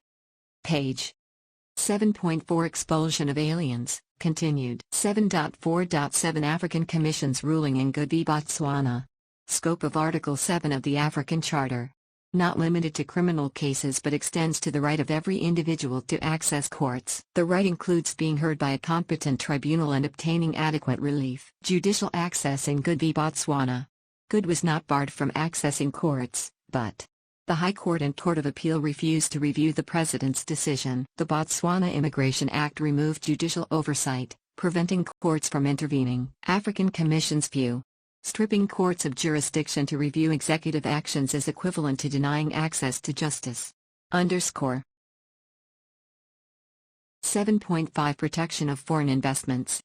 page. 7.4 Expulsion of aliens, continued. 7.4.7 African Commission's ruling in Good v Botswana. Scope of Article 7 of the African Charter. Not limited to criminal cases but extends to the right of every individual to access courts. The right includes being heard by a competent tribunal and obtaining adequate relief. Judicial access in Good v Botswana. Good was not barred from accessing courts, but the High Court and Court of Appeal refused to review the President's decision. The Botswana Immigration Act removed judicial oversight, preventing courts from intervening. African Commission's view. Stripping courts of jurisdiction to review executive actions is equivalent to denying access to justice. Underscore. 7.5 Protection of foreign investments.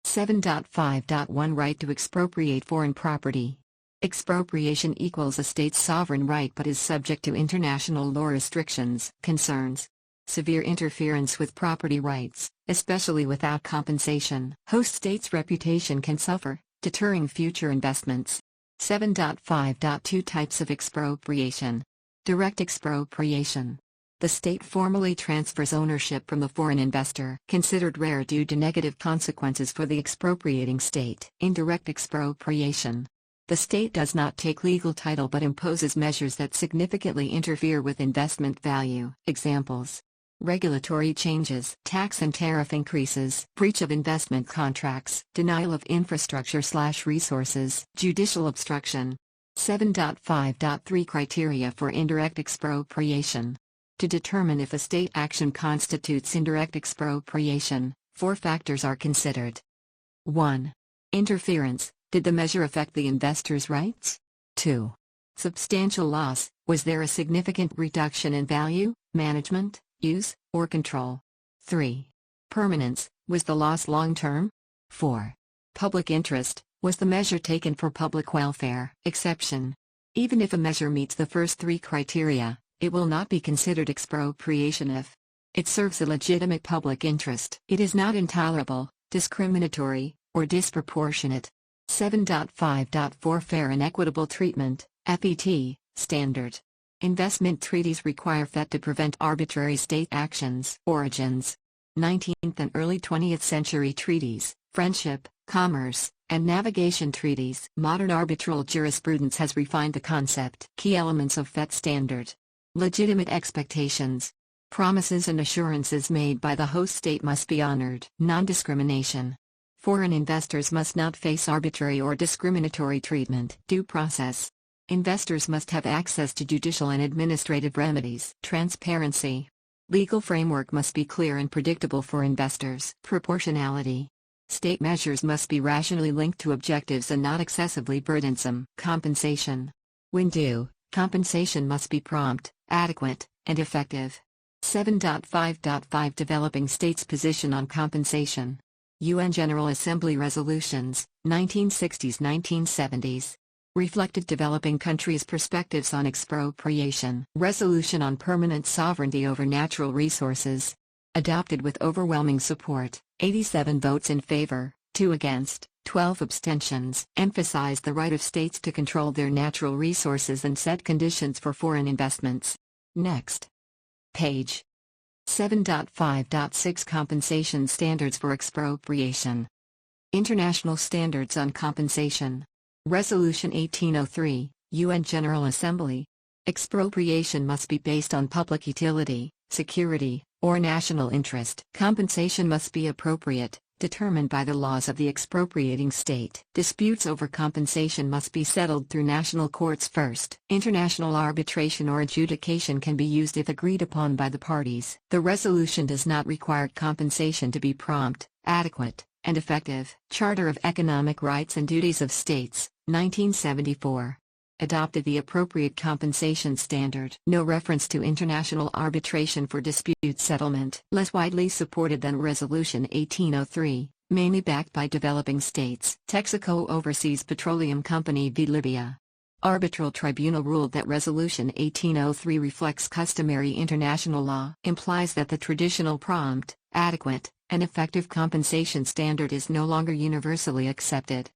7.5.1 Right to expropriate foreign property. Expropriation equals a state's sovereign right but is subject to international law restrictions. Concerns. Severe interference with property rights, especially without compensation. Host state's reputation can suffer, deterring future investments. 7.5.2 Types of expropriation. Direct expropriation. The state formally transfers ownership from the foreign investor, considered rare due to negative consequences for the expropriating state. Indirect expropriation. The state does not take legal title but imposes measures that significantly interfere with investment value. Examples: regulatory changes, tax and tariff increases, breach of investment contracts, denial of infrastructure/resources, judicial obstruction. 7.5.3 Criteria for indirect expropriation. To determine if a state action constitutes indirect expropriation, 4 factors are considered. 1. Interference. Did the measure affect the investor's rights? 2. Substantial loss. Was there a significant reduction in value, management, use, or control? 3. Permanence. Was the loss long-term? 4. Public interest. Was the measure taken for public welfare? Exception. Even if a measure meets the first 3 criteria, it will not be considered expropriation if it serves a legitimate public interest. It is not intolerable, discriminatory, or disproportionate. 7.5.4 Fair and Equitable Treatment, FET, Standard. Investment treaties require FET to prevent arbitrary state actions. Origins. 19th and early 20th century treaties, friendship, commerce, and navigation treaties. Modern arbitral jurisprudence has refined the concept. Key elements of FET standard. Legitimate expectations. Promises and assurances made by the host state must be honored. Non-discrimination. Foreign investors must not face arbitrary or discriminatory treatment. Due process. Investors must have access to judicial and administrative remedies. Transparency. Legal framework must be clear and predictable for investors. Proportionality. State measures must be rationally linked to objectives and not excessively burdensome. Compensation. When due, compensation must be prompt, adequate, and effective. 7.5.5 Developing states' position on compensation. UN General Assembly Resolutions, 1960s-1970s. Reflected developing countries' perspectives on expropriation. Resolution on permanent sovereignty over natural resources. Adopted with overwhelming support, 87 votes in favor, 2 against, 12 abstentions. Emphasized the right of states to control their natural resources and set conditions for foreign investments. Next page. 7.5.6 Compensation Standards for Expropriation. International Standards on Compensation. Resolution 1803, UN General Assembly. Expropriation must be based on public utility, security, or national interest. Compensation must be appropriate, determined by the laws of the expropriating state. Disputes over compensation must be settled through national courts first. International arbitration or adjudication can be used if agreed upon by the parties. The resolution does not require compensation to be prompt, adequate, and effective. Charter of Economic Rights and Duties of States, 1974. Adopted the appropriate compensation standard. No reference to international arbitration for dispute settlement. Less widely supported than Resolution 1803, mainly backed by developing states. Texaco Overseas Petroleum Company v. Libya. Arbitral Tribunal ruled that Resolution 1803 reflects customary international law. Implies that the traditional prompt, adequate, and effective compensation standard is no longer universally accepted.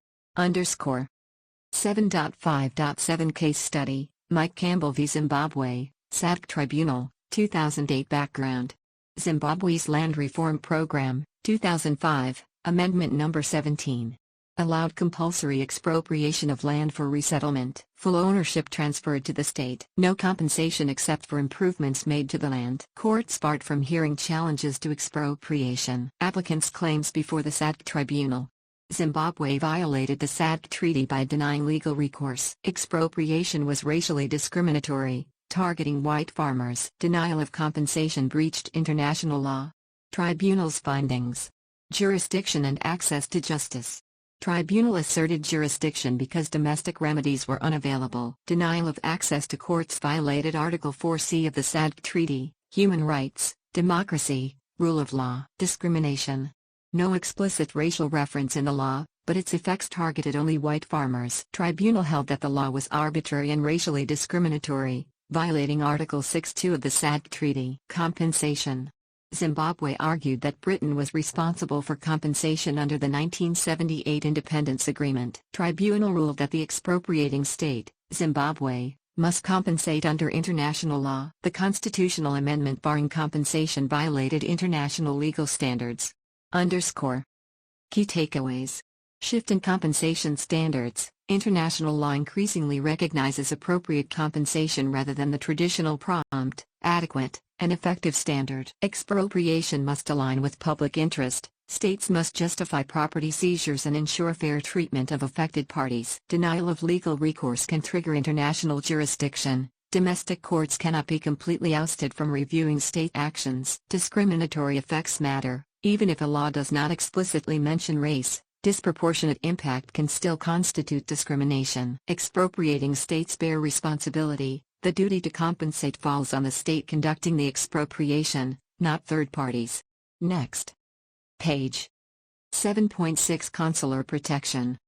7.5.7 Case Study, Mike Campbell v. Zimbabwe, SADC Tribunal, 2008 Background. Zimbabwe's Land Reform Program, 2005, Amendment No. 17. Allowed compulsory expropriation of land for resettlement. Full ownership transferred to the state. No compensation except for improvements made to the land. Courts barred from hearing challenges to expropriation. Applicants' claims before the SADC Tribunal. Zimbabwe violated the SADC Treaty by denying legal recourse. Expropriation was racially discriminatory, targeting white farmers. Denial of compensation breached international law. Tribunal's findings. Jurisdiction and access to justice. Tribunal asserted jurisdiction because domestic remedies were unavailable. Denial of access to courts violated Article 4C of the SADC Treaty, human rights, democracy, rule of law. Discrimination. No explicit racial reference in the law, but its effects targeted only white farmers. Tribunal held that the law was arbitrary and racially discriminatory, violating Article 6.2 of the SADC Treaty. Compensation. Zimbabwe argued that Britain was responsible for compensation under the 1978 Independence Agreement. Tribunal ruled that the expropriating state, Zimbabwe, must compensate under international law. The constitutional amendment barring compensation violated international legal standards. Underscore. Key takeaways. Shift in compensation standards. International law increasingly recognizes appropriate compensation rather than the traditional prompt, adequate, and effective standard. Expropriation must align with public interest. States must justify property seizures and ensure fair treatment of affected parties. Denial of legal recourse can trigger international jurisdiction. Domestic courts cannot be completely ousted from reviewing state actions. Discriminatory effects matter. Even if a law does not explicitly mention race, disproportionate impact can still constitute discrimination. Expropriating states bear responsibility. The duty to compensate falls on the state conducting the expropriation, not third parties. Next page. 7.6 Consular protection.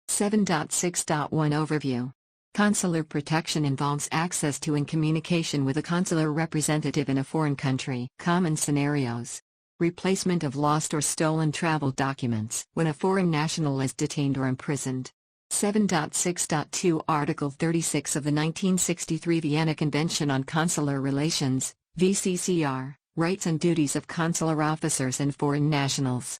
7.6.1 Overview. Consular protection involves access to and communication with a consular representative in a foreign country. Common scenarios. Replacement of lost or stolen travel documents when a foreign national is detained or imprisoned. 7.6.2 Article 36 of the 1963 Vienna Convention on Consular Relations, VCCR, Rights and Duties of Consular Officers and Foreign Nationals.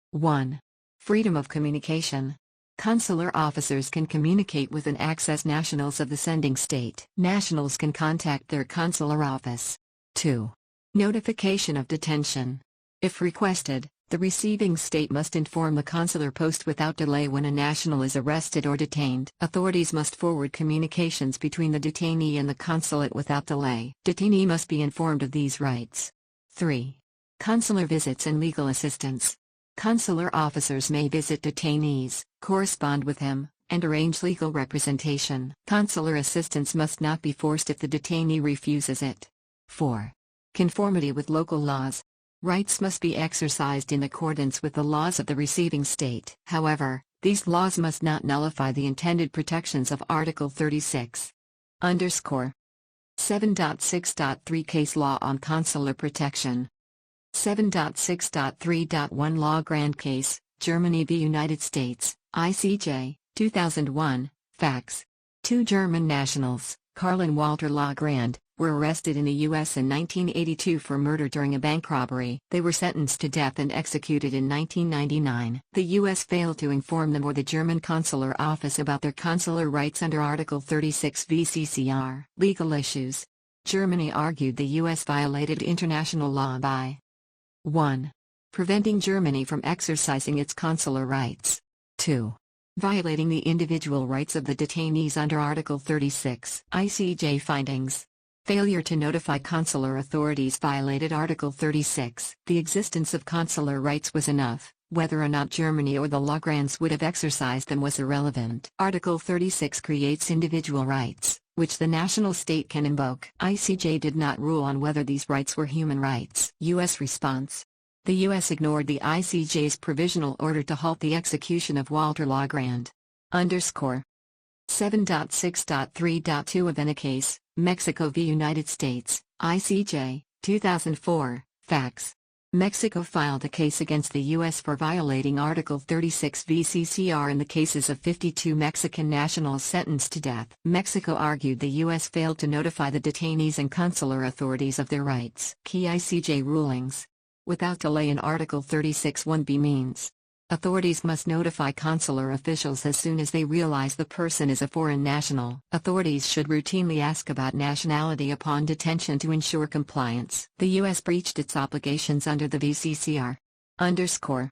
1. Freedom of communication. Consular officers can communicate with and access nationals of the sending state. Nationals can contact their consular office. 2. Notification of detention. If requested, the receiving state must inform the consular post without delay when a national is arrested or detained. Authorities must forward communications between the detainee and the consulate without delay. Detainee must be informed of these rights. 3. Consular visits and legal assistance. Consular officers may visit detainees, correspond with him, and arrange legal representation. Consular assistance must not be forced if the detainee refuses it. 4. Conformity with local laws. Rights must be exercised in accordance with the laws of the receiving state. However, these laws must not nullify the intended protections of Article 36. Underscore. 7.6.3 Case Law on Consular Protection. 7.6.3.1 Law Grande Case, Germany v. United States, ICJ, 2001, Facts. 2 German nationals, Karl and Walter Lagrande, were arrested in the U.S. in 1982 for murder during a bank robbery. They were sentenced to death and executed in 1999. The U.S. failed to inform them or the German consular office about their consular rights under Article 36 VCCR. Legal issues. Germany argued the U.S. violated international law by 1. Preventing Germany from exercising its consular rights. 2. Violating the individual rights of the detainees under Article 36. ICJ findings. Failure to notify consular authorities violated Article 36. The existence of consular rights was enough. Whether or not Germany or the Lagrandes would have exercised them was irrelevant. Article 36 creates individual rights, which the national state can invoke. ICJ did not rule on whether these rights were human rights. U.S. response. The U.S. ignored the ICJ's provisional order to halt the execution of Walter Lagrande. Underscore. 7.6.3.2 Avena Case, Mexico v. United States, ICJ, 2004, Facts. Mexico filed a case against the U.S. for violating Article 36 VCCR in the cases of 52 Mexican nationals sentenced to death. Mexico argued the U.S. failed to notify the detainees and consular authorities of their rights. Key ICJ rulings. Without delay in Article 36 1b means. Authorities must notify consular officials as soon as they realize the person is a foreign national. Authorities should routinely ask about nationality upon detention to ensure compliance. The U.S. breached its obligations under the VCCR. Underscore.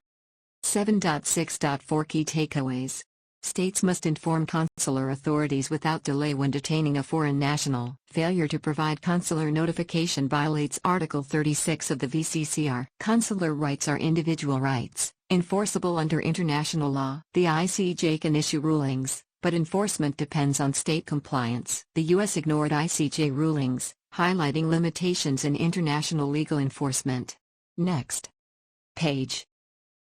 7.6.4 Key takeaways. States must inform consular authorities without delay when detaining a foreign national. Failure to provide consular notification violates Article 36 of the VCCR. Consular rights are individual rights, enforceable under international law. The ICJ can issue rulings, but enforcement depends on state compliance. The U.S. ignored ICJ rulings, highlighting limitations in international legal enforcement. Next page.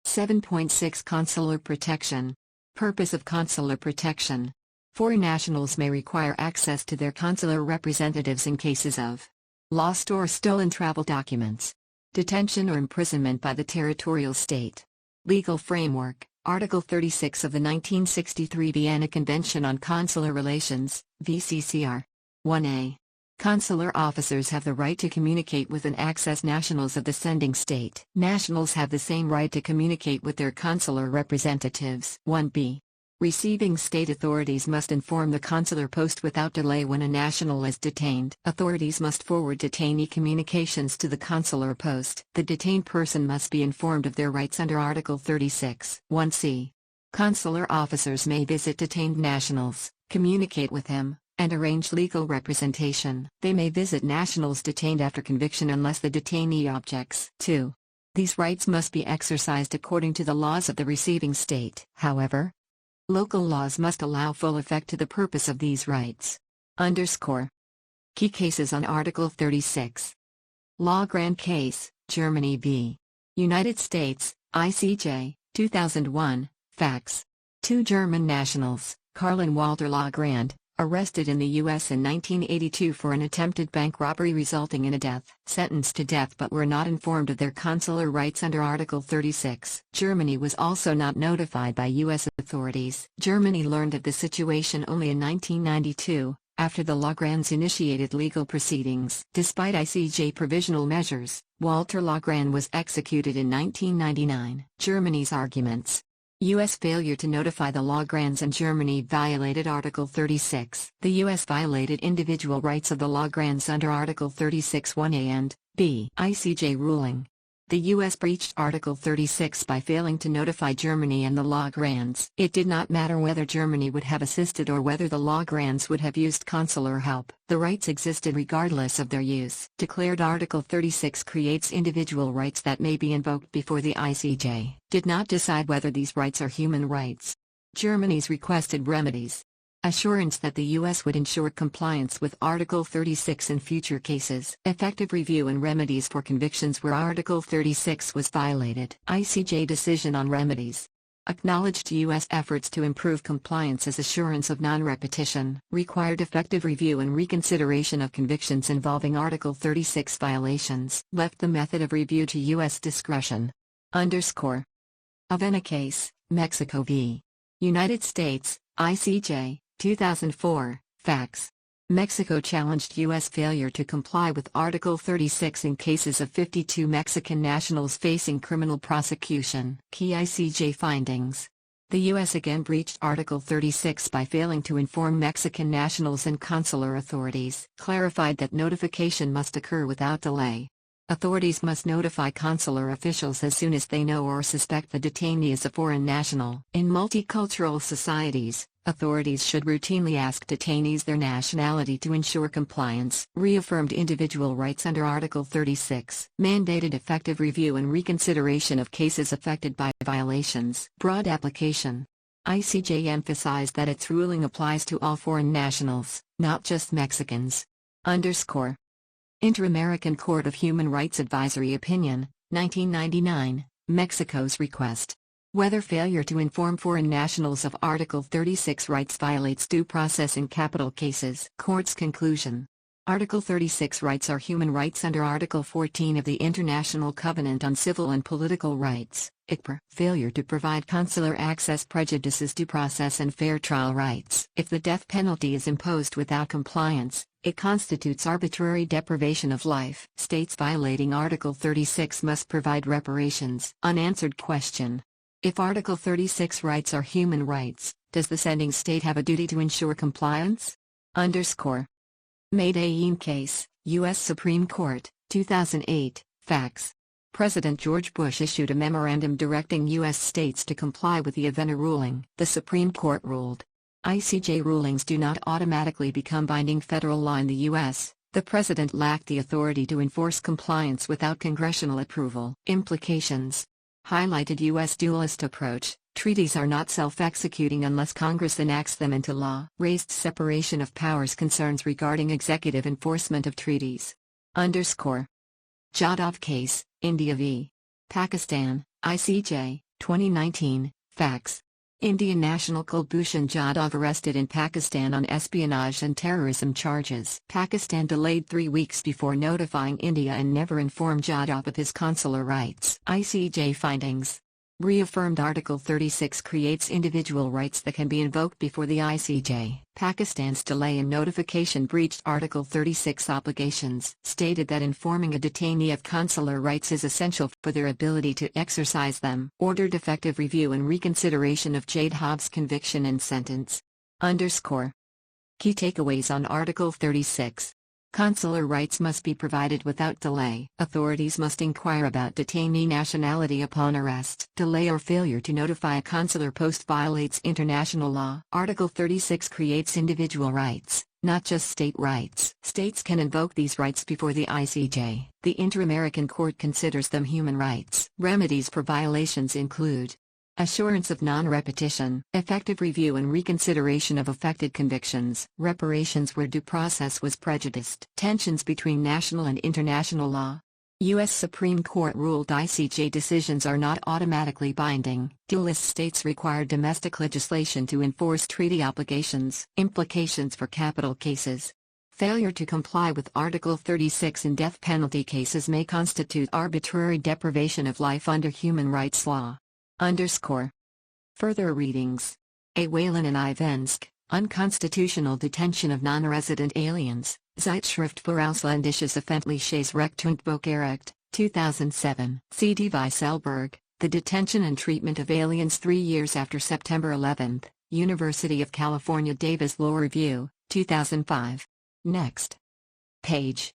7.6 Consular protection. Purpose of consular protection. Foreign nationals may require access to their consular representatives in cases of lost or stolen travel documents, detention or imprisonment by the territorial state. Legal framework. Article 36 of the 1963 Vienna Convention on Consular Relations, VCCR. 1a. Consular officers have the right to communicate with and access nationals of the sending state. Nationals have the same right to communicate with their consular representatives. 1b. Receiving state authorities must inform the consular post without delay when a national is detained. Authorities must forward detainee communications to the consular post. The detained person must be informed of their rights under Article 36. 1c. Consular officers may visit detained nationals, communicate with them, and arrange legal representation. They may visit nationals detained after conviction unless the detainee objects. 2. These rights must be exercised according to the laws of the receiving state. However, local laws must allow full effect to the purpose of these rights. Key cases on Article 36. Law Grand Case, Germany v. United States, ICJ, 2001, Facts. 2 German nationals, Karl and Walter Logrand, arrested in the U.S. in 1982 for an attempted bank robbery resulting in a death sentence to death but were not informed of their consular rights under Article 36. Germany was also not notified by U.S. authorities. Germany learned of the situation only in 1992, after the Logrands initiated legal proceedings. Despite ICJ provisional measures, Walter Logrand was executed in 1999. Germany's arguments. U.S. failure to notify the Logrands and Germany violated Article 36. The U.S. violated individual rights of the Logrands under Article 36 1a and b. ICJ ruling. The U.S. breached Article 36 by failing to notify Germany and the Logrands. It did not matter whether Germany would have assisted or whether the Logrands would have used consular help. The rights existed regardless of their use. Declared Article 36 creates individual rights that may be invoked before the ICJ. Did not decide whether these rights are human rights. Germany's requested remedies. Assurance that the U.S. would ensure compliance with Article 36 in future cases. Effective review and remedies for convictions where Article 36 was violated. ICJ decision on remedies. Acknowledged U.S. efforts to improve compliance as assurance of non-repetition. Required effective review and reconsideration of convictions involving Article 36 violations. Left the method of review to U.S. discretion. Avena case, Mexico v. United States, ICJ, 2004, Facts. Mexico challenged U.S. failure to comply with Article 36 in cases of 52 Mexican nationals facing criminal prosecution. Key ICJ findings. The U.S. again breached Article 36 by failing to inform Mexican nationals and consular authorities. Clarified that notification must occur without delay. Authorities must notify consular officials as soon as they know or suspect the detainee is a foreign national. In multicultural societies, authorities should routinely ask detainees their nationality to ensure compliance. Reaffirmed individual rights under Article 36. Mandated effective review and reconsideration of cases affected by violations. Broad application. ICJ emphasized that its ruling applies to all foreign nationals, not just Mexicans. Inter-American Court of Human Rights Advisory Opinion, 1999, Mexico's request. Whether failure to inform foreign nationals of Article 36 rights violates due process in capital cases. Court's conclusion. Article 36 rights are human rights under Article 14 of the International Covenant on Civil and Political Rights, ICPR. Failure to provide consular access prejudices due process and fair trial rights. If the death penalty is imposed without compliance, it constitutes arbitrary deprivation of life. States violating Article 36 must provide reparations. Unanswered question. If Article 36 rights are human rights, does the sending state have a duty to ensure compliance? Medellin case, U.S. Supreme Court, 2008, Facts. President George Bush issued a memorandum directing U.S. states to comply with the Avena ruling. The Supreme Court ruled. ICJ rulings do not automatically become binding federal law in the U.S. The president lacked the authority to enforce compliance without congressional approval. Implications. Highlighted U.S. dualist approach. Treaties are not self-executing unless Congress enacts them into law. Raised separation of powers concerns regarding executive enforcement of treaties. Jadhav case, India v. Pakistan, ICJ, 2019, Facts. Indian national Kulbhushan Jadhav arrested in Pakistan on espionage and terrorism charges. Pakistan delayed 3 weeks before notifying India and never informed Jadhav of his consular rights. ICJ findings. Reaffirmed Article 36 creates individual rights that can be invoked before the ICJ. Pakistan's delay in notification breached Article 36 obligations, stated that informing a detainee of consular rights is essential for their ability to exercise them. Ordered effective review and reconsideration of Jade Hobbs' conviction and sentence. Key takeaways on Article 36. Consular rights must be provided without delay. Authorities must inquire about detainee nationality upon arrest. Delay or failure to notify a consular post violates international law. Article 36 creates individual rights, not just state rights. States can invoke these rights before the ICJ. The Inter-American Court considers them human rights. Remedies for violations include assurance of non-repetition, effective review and reconsideration of affected convictions, reparations where due process was prejudiced, tensions between national and international law. U.S. Supreme Court ruled ICJ decisions are not automatically binding. Dualist states require domestic legislation to enforce treaty obligations. Implications for capital cases. Failure to comply with Article 36 in death penalty cases may constitute arbitrary deprivation of life under human rights law. Further readings. A. Whalen and Ivensk, Unconstitutional Detention of Non-Resident Aliens, Zeitschrift für ausländisches öffentliches Recht und Bürgerrecht, 2007. C. D. Weisselberg, The Detention and Treatment of Aliens 3 years after September 11, University of California Davis Law Review, 2005. Next page.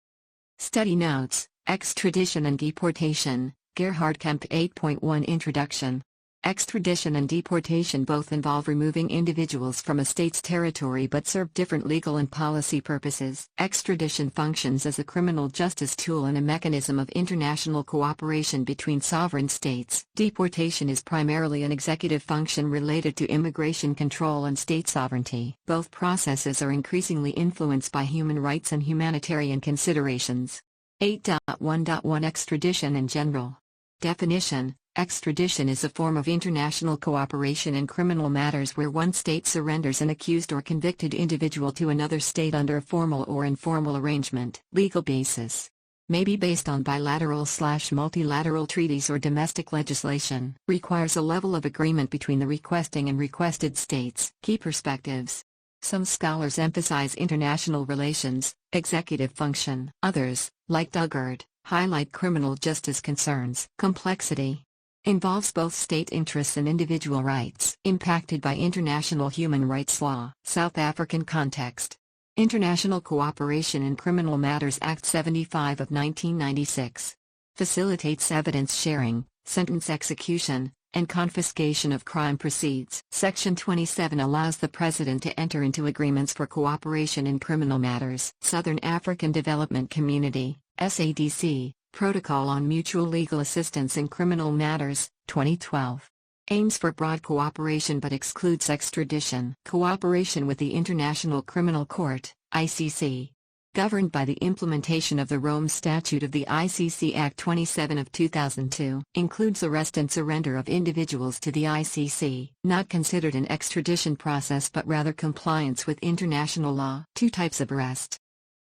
Study Notes, Extradition and Deportation, Gerhard Kemp 8.1 Introduction. Extradition and deportation both involve removing individuals from a state's territory but serve different legal and policy purposes. Extradition functions as a criminal justice tool and a mechanism of international cooperation between sovereign states. Deportation is primarily an executive function related to immigration control and state sovereignty. Both processes are increasingly influenced by human rights and humanitarian considerations. 8.1.1 Extradition in general. Definition. Extradition is a form of international cooperation in criminal matters where one state surrenders an accused or convicted individual to another state under a formal or informal arrangement. Legal basis. May be based on bilateral/multilateral treaties or domestic legislation. Requires a level of agreement between the requesting and requested states. Key perspectives. Some scholars emphasize international relations, executive function. Others, like Dugard, highlight criminal justice concerns. Complexity. Involves both state interests and individual rights. Impacted by international human rights law. South African context. International Cooperation in Criminal Matters Act 75 of 1996. Facilitates evidence sharing, sentence execution, and confiscation of crime proceeds. Section 27 allows the President to enter into agreements for cooperation in criminal matters. Southern African Development Community, SADC. Protocol on Mutual Legal Assistance in Criminal Matters, 2012. Aims for broad cooperation but excludes extradition. Cooperation with the International Criminal Court, ICC. Governed by the implementation of the Rome Statute of the ICC Act 27 of 2002. Includes arrest and surrender of individuals to the ICC. Not considered an extradition process but rather compliance with international law. Two types of arrest.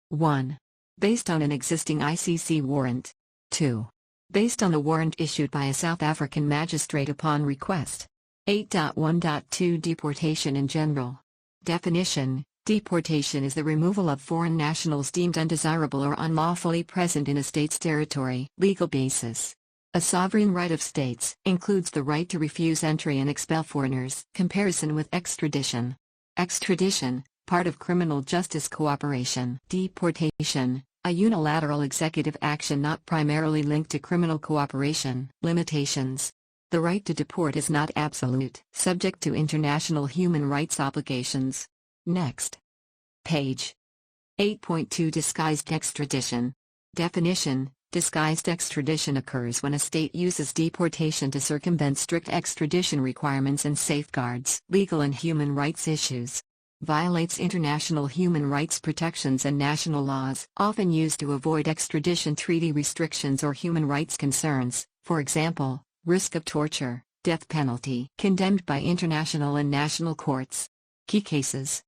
1. Based on an existing ICC warrant. 2. Based on a warrant issued by a South African magistrate upon request. 8.1.2 Deportation in general. Definition. Deportation is the removal of foreign nationals deemed undesirable or unlawfully present in a state's territory. Legal basis. A sovereign right of states includes the right to refuse entry and expel foreigners. Comparison with extradition. Extradition, part of criminal justice cooperation. Deportation. A unilateral executive action not primarily linked to criminal cooperation. Limitations. The right to deport is not absolute, subject to international human rights obligations. Next page. 8.2 Disguised extradition. Definition. Disguised extradition occurs when a state uses deportation to circumvent strict extradition requirements and safeguards. Legal and human rights issues. Violates international human rights protections and national laws. Often used to avoid extradition treaty restrictions or human rights concerns, for example, risk of torture, death penalty. Condemned by international and national courts. Key cases.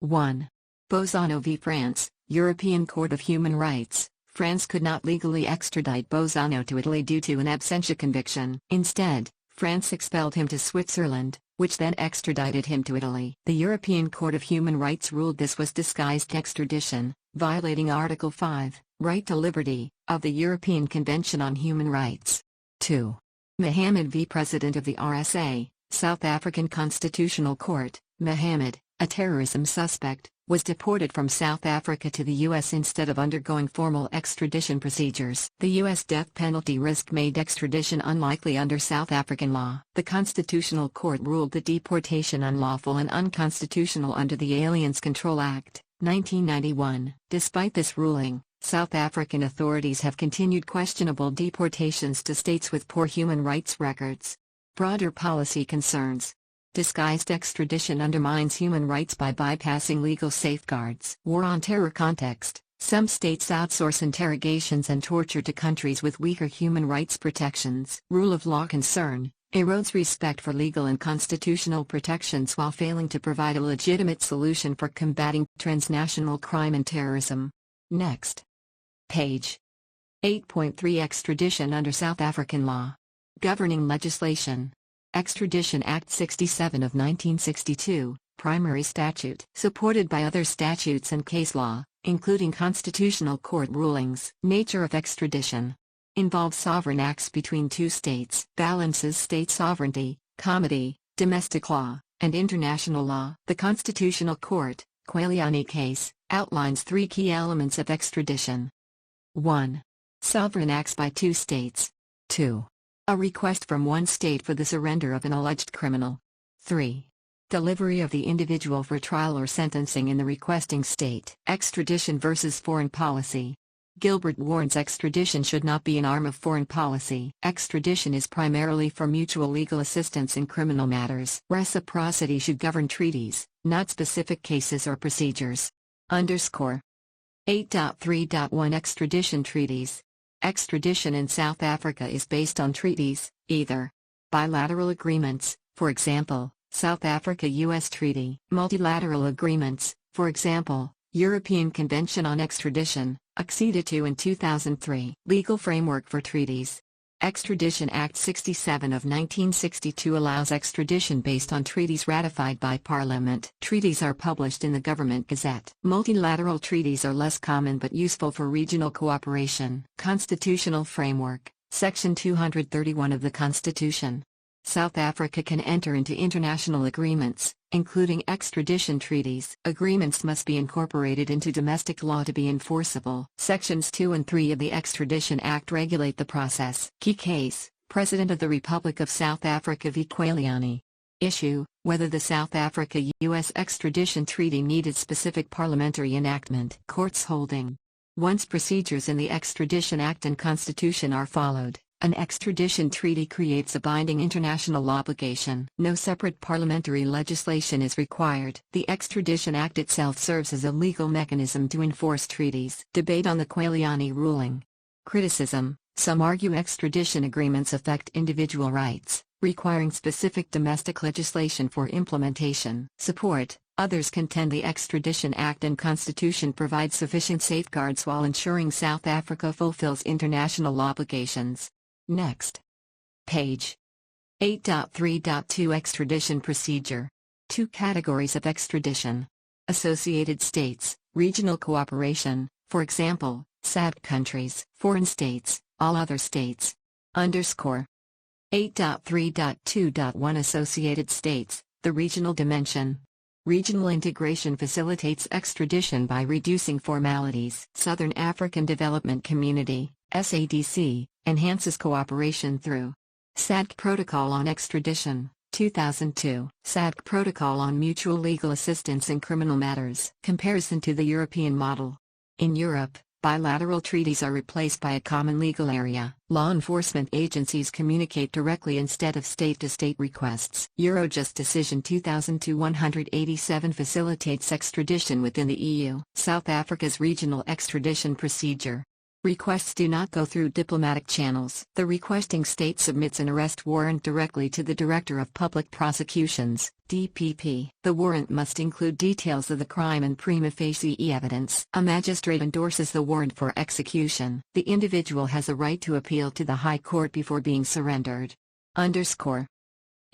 1. Bozano v. France, European Court of Human Rights. France could not legally extradite Bozano to Italy due to an absentia conviction. Instead, France expelled him to Switzerland, which then extradited him to Italy. The European Court of Human Rights ruled this was disguised extradition, violating Article 5, Right to Liberty, of the European Convention on Human Rights. 2. Mohammed v. President of the RSA, South African Constitutional Court. Mohammed, a terrorism suspect, was deported from South Africa to the U.S. instead of undergoing formal extradition procedures. The U.S. death penalty risk made extradition unlikely under South African law. The Constitutional Court ruled the deportation unlawful and unconstitutional under the Aliens Control Act, 1991. Despite this ruling, South African authorities have continued questionable deportations to states with poor human rights records. Broader policy concerns. Disguised extradition undermines human rights by bypassing legal safeguards. War on terror context. Some states outsource interrogations and torture to countries with weaker human rights protections. Rule of law concern. Erodes respect for legal and constitutional protections while failing to provide a legitimate solution for combating transnational crime and terrorism. Next page. 8.3 Extradition under South African law. Governing legislation. Extradition Act 67 of 1962, primary statute. Supported by other statutes and case law, including constitutional court rulings. Nature of extradition. Involves sovereign acts between two states. Balances state sovereignty, comity, domestic law, and international law. The Constitutional Court, Kweliani case, outlines three key elements of extradition. 1. Sovereign acts by two states. 2. A request from one state for the surrender of an alleged criminal. 3. Delivery of the individual for trial or sentencing in the requesting state. Extradition versus foreign policy. Gilbert warns extradition should not be an arm of foreign policy. Extradition is primarily for mutual legal assistance in criminal matters. Reciprocity should govern treaties, not specific cases or procedures. 8.3.1 Extradition treaties. Extradition in South Africa is based on treaties, either bilateral agreements, for example, South Africa-US Treaty, multilateral agreements, for example, European Convention on Extradition, acceded to in 2003. Legal framework for treaties. Extradition Act 67 of 1962 allows extradition based on treaties ratified by Parliament. Treaties are published in the Government Gazette. Multilateral treaties are less common but useful for regional cooperation. Constitutional framework. Section 231 of the Constitution. South Africa can enter into international agreements, including extradition treaties. Agreements must be incorporated into domestic law to be enforceable. Sections 2 and 3 of the Extradition Act regulate the process. Key case, President of the Republic of South Africa v. Kweliani. Issue, whether the South Africa-US extradition treaty needed specific parliamentary enactment. Court's holding. Once procedures in the Extradition Act and Constitution are followed, an extradition treaty creates a binding international obligation. No separate parliamentary legislation is required. The Extradition Act itself serves as a legal mechanism to enforce treaties. Debate on the Kweliani ruling. Criticism. Some argue extradition agreements affect individual rights, requiring specific domestic legislation for implementation. Support. Others contend the Extradition Act and Constitution provide sufficient safeguards while ensuring South Africa fulfills international obligations. Next page. 8.3.2 Extradition procedure. Two categories of extradition. Associated states, regional cooperation, for example, SADC countries. Foreign states, all other states. 8.3.2.1 Associated states, the regional dimension. Regional integration facilitates extradition by reducing formalities. Southern African Development Community, SADC, enhances cooperation through SADC Protocol on Extradition, 2002. SADC Protocol on Mutual Legal Assistance in Criminal Matters. Comparison to the European model. In Europe, bilateral treaties are replaced by a common legal area. Law enforcement agencies communicate directly instead of state-to-state requests. Eurojust Decision 2002-187 facilitates extradition within the EU. South Africa's regional extradition procedure. Requests do not go through diplomatic channels. The requesting state submits an arrest warrant directly to the Director of Public Prosecutions, DPP. The warrant must include details of the crime and prima facie evidence. A magistrate endorses the warrant for execution. The individual has a right to appeal to the High Court before being surrendered. Underscore.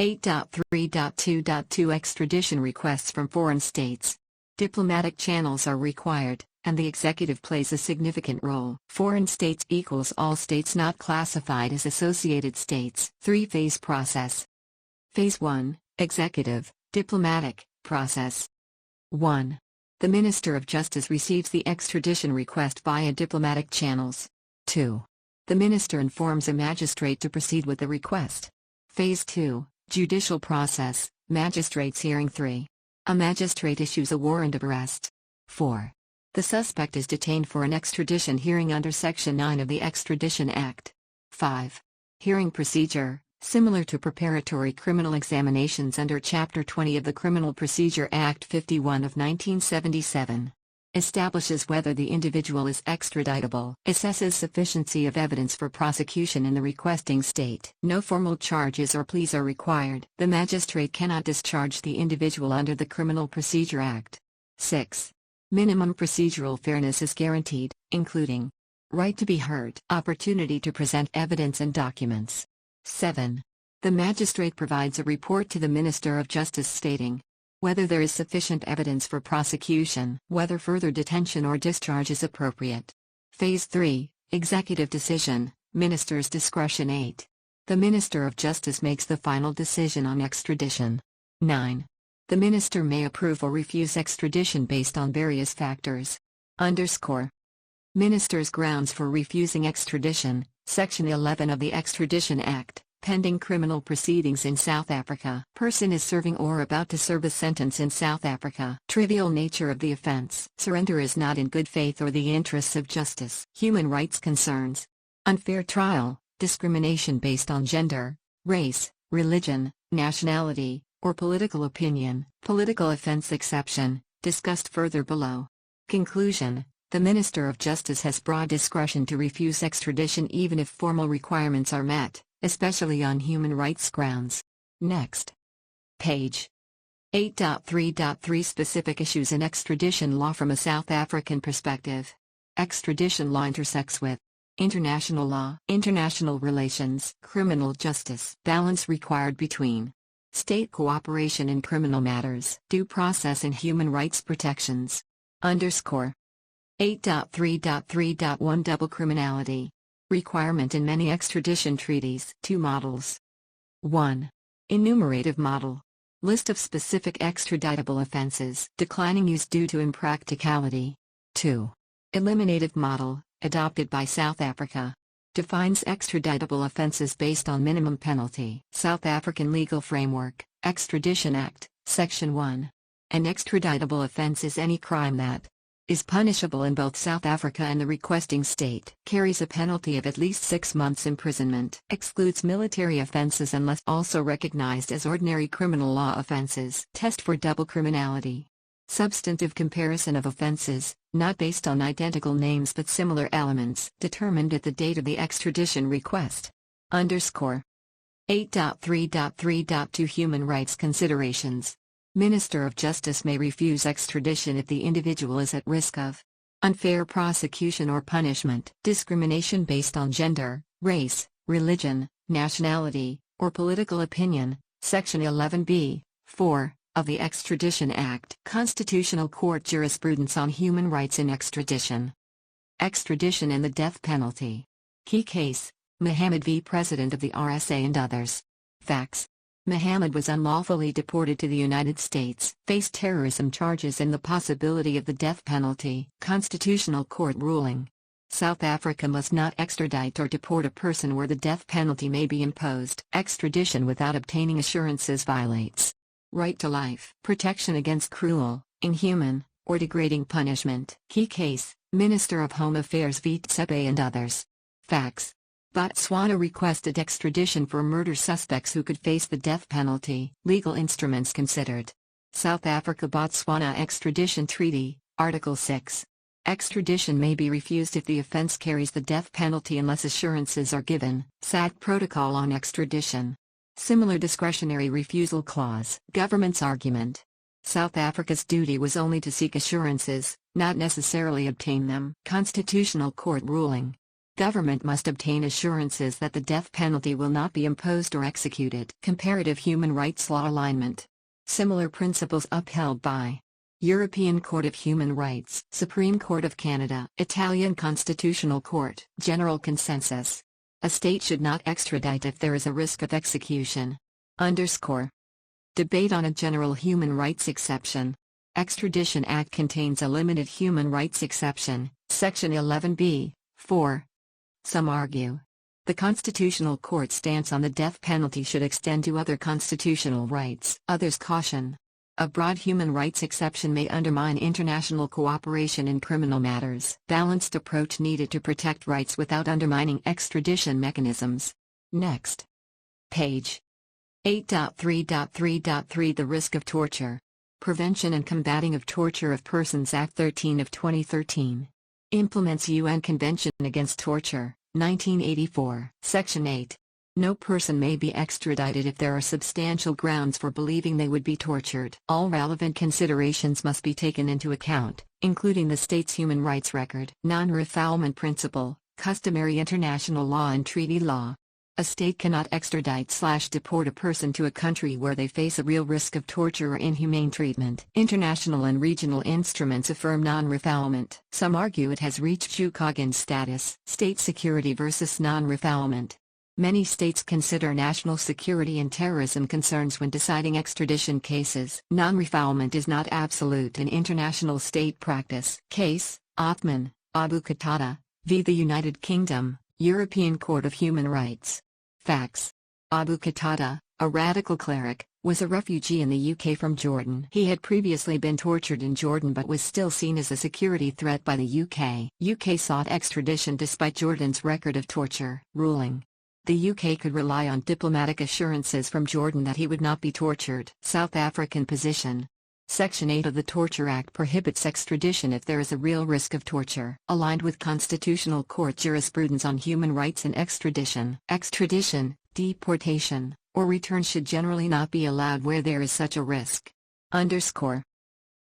8.3.2.2 Extradition requests from foreign states. Diplomatic channels are required, and the executive plays a significant role. Foreign states equals all states not classified as associated states. Three-phase process. Phase 1, Executive, Diplomatic, Process. 1. The Minister of Justice receives the extradition request via diplomatic channels. 2. The Minister informs a magistrate to proceed with the request. Phase 2, Judicial Process, Magistrates Hearing 3. A magistrate issues a warrant of arrest. 4. The suspect is detained for an extradition hearing under Section 9 of the Extradition Act. 5. Hearing procedure, similar to preparatory criminal examinations under Chapter 20 of the Criminal Procedure Act 51 of 1977. Establishes whether the individual is extraditable. Assesses sufficiency of evidence for prosecution in the requesting state. No formal charges or pleas are required. The magistrate cannot discharge the individual under the Criminal Procedure Act. 6. Minimum procedural fairness is guaranteed, including right to be heard, opportunity to present evidence and documents. 7. The magistrate provides a report to the Minister of Justice stating whether there is sufficient evidence for prosecution, whether further detention or discharge is appropriate. Phase 3, Executive Decision, Minister's Discretion. 8. The Minister of Justice makes the final decision on extradition. 9. The Minister may approve or refuse extradition based on various factors. Underscore. Minister's grounds for refusing extradition, Section 11 of the Extradition Act. Pending criminal proceedings in South Africa. Person is serving or about to serve a sentence in South Africa. Trivial nature of the offense. Surrender is not in good faith or the interests of justice. Human rights concerns. Unfair trial, discrimination based on gender, race, religion, nationality, or political opinion. Political offense exception, discussed further below. Conclusion. The Minister of Justice has broad discretion to refuse extradition even if formal requirements are met, especially on human rights grounds. Next. Page. 8.3.3 Specific issues in extradition law from a South African perspective. Extradition law intersects with international law, international relations, criminal justice. Balance required between state cooperation in criminal matters, due process and human rights protections. Underscore. 8.3.3.1 Double criminality. Requirement in many extradition treaties. 2 models. 1. Enumerative model. List of specific extraditable offenses. Declining use due to impracticality. 2. Eliminative model, adopted by South Africa. Defines extraditable offenses based on minimum penalty. South African Legal Framework, Extradition Act, Section 1. An extraditable offense is any crime that is punishable in both South Africa and the requesting state, carries a penalty of at least 6 months imprisonment, excludes military offenses unless also recognized as ordinary criminal law offenses. Test for double criminality. Substantive comparison of offenses, not based on identical names but similar elements, determined at the date of the extradition request. Underscore. 8.3.3.2 Human rights considerations. Minister of Justice may refuse extradition if the individual is at risk of unfair prosecution or punishment, discrimination based on gender, race, religion, nationality, or political opinion, Section 11b, 4, of the Extradition Act. Constitutional Court jurisprudence on human rights in extradition. Extradition and the death penalty. Key case, Mohammed v. President of the RSA and others. Facts. Mohammed was unlawfully deported to the United States, faced terrorism charges and the possibility of the death penalty. Constitutional Court ruling. South Africa must not extradite or deport a person where the death penalty may be imposed. Extradition without obtaining assurances violates right to life. Protection against cruel, inhuman, or degrading punishment. Key case, Minister of Home Affairs v. Tsebe and others. Facts. Botswana requested extradition for murder suspects who could face the death penalty. Legal instruments considered. South Africa-Botswana Extradition Treaty, Article 6. Extradition may be refused if the offense carries the death penalty unless assurances are given. SADC Protocol on Extradition. Similar discretionary refusal clause. Government's argument. South Africa's duty was only to seek assurances, not necessarily obtain them. Constitutional Court ruling. Government must obtain assurances that the death penalty will not be imposed or executed. Comparative human rights law alignment. Similar principles upheld by European Court of Human Rights, Supreme Court of Canada, Italian Constitutional Court. General consensus. A state should not extradite if there is a risk of execution. Underscore. Debate on a general human rights exception. Extradition Act contains a limited human rights exception, Section 11b, 4. Some argue the Constitutional Court's stance on the death penalty should extend to other constitutional rights. Others caution a broad human rights exception may undermine international cooperation in criminal matters. Balanced approach needed to protect rights without undermining extradition mechanisms. Next. Page 8.3.3.3 The risk of torture. Prevention and Combating of Torture of Persons Act 13 of 2013. Implements UN Convention Against Torture, 1984. Section 8. No person may be extradited if there are substantial grounds for believing they would be tortured. All relevant considerations must be taken into account, including the state's human rights record. Non-refoulement principle, customary international law and treaty law. A state cannot extradite/deport a person to a country where they face a real risk of torture or inhumane treatment. International and regional instruments affirm non-refoulement. Some argue it has reached Chukagian status. State security versus non-refoulement. Many states consider national security and terrorism concerns when deciding extradition cases. Non-refoulement is not absolute in international state practice. Case, Othman, Abu Qatada, v. the United Kingdom, European Court of Human Rights. Facts. Abu Qatada, a radical cleric, was a refugee in the UK from Jordan. He had previously been tortured in Jordan but was still seen as a security threat by the UK. UK sought extradition despite Jordan's record of torture. Ruling. The UK could rely on diplomatic assurances from Jordan that he would not be tortured. South African position. Section 8 of the Torture Act prohibits extradition if there is a real risk of torture. Aligned with Constitutional Court jurisprudence on human rights and extradition. Extradition, deportation, or return should generally not be allowed where there is such a risk. Underscore.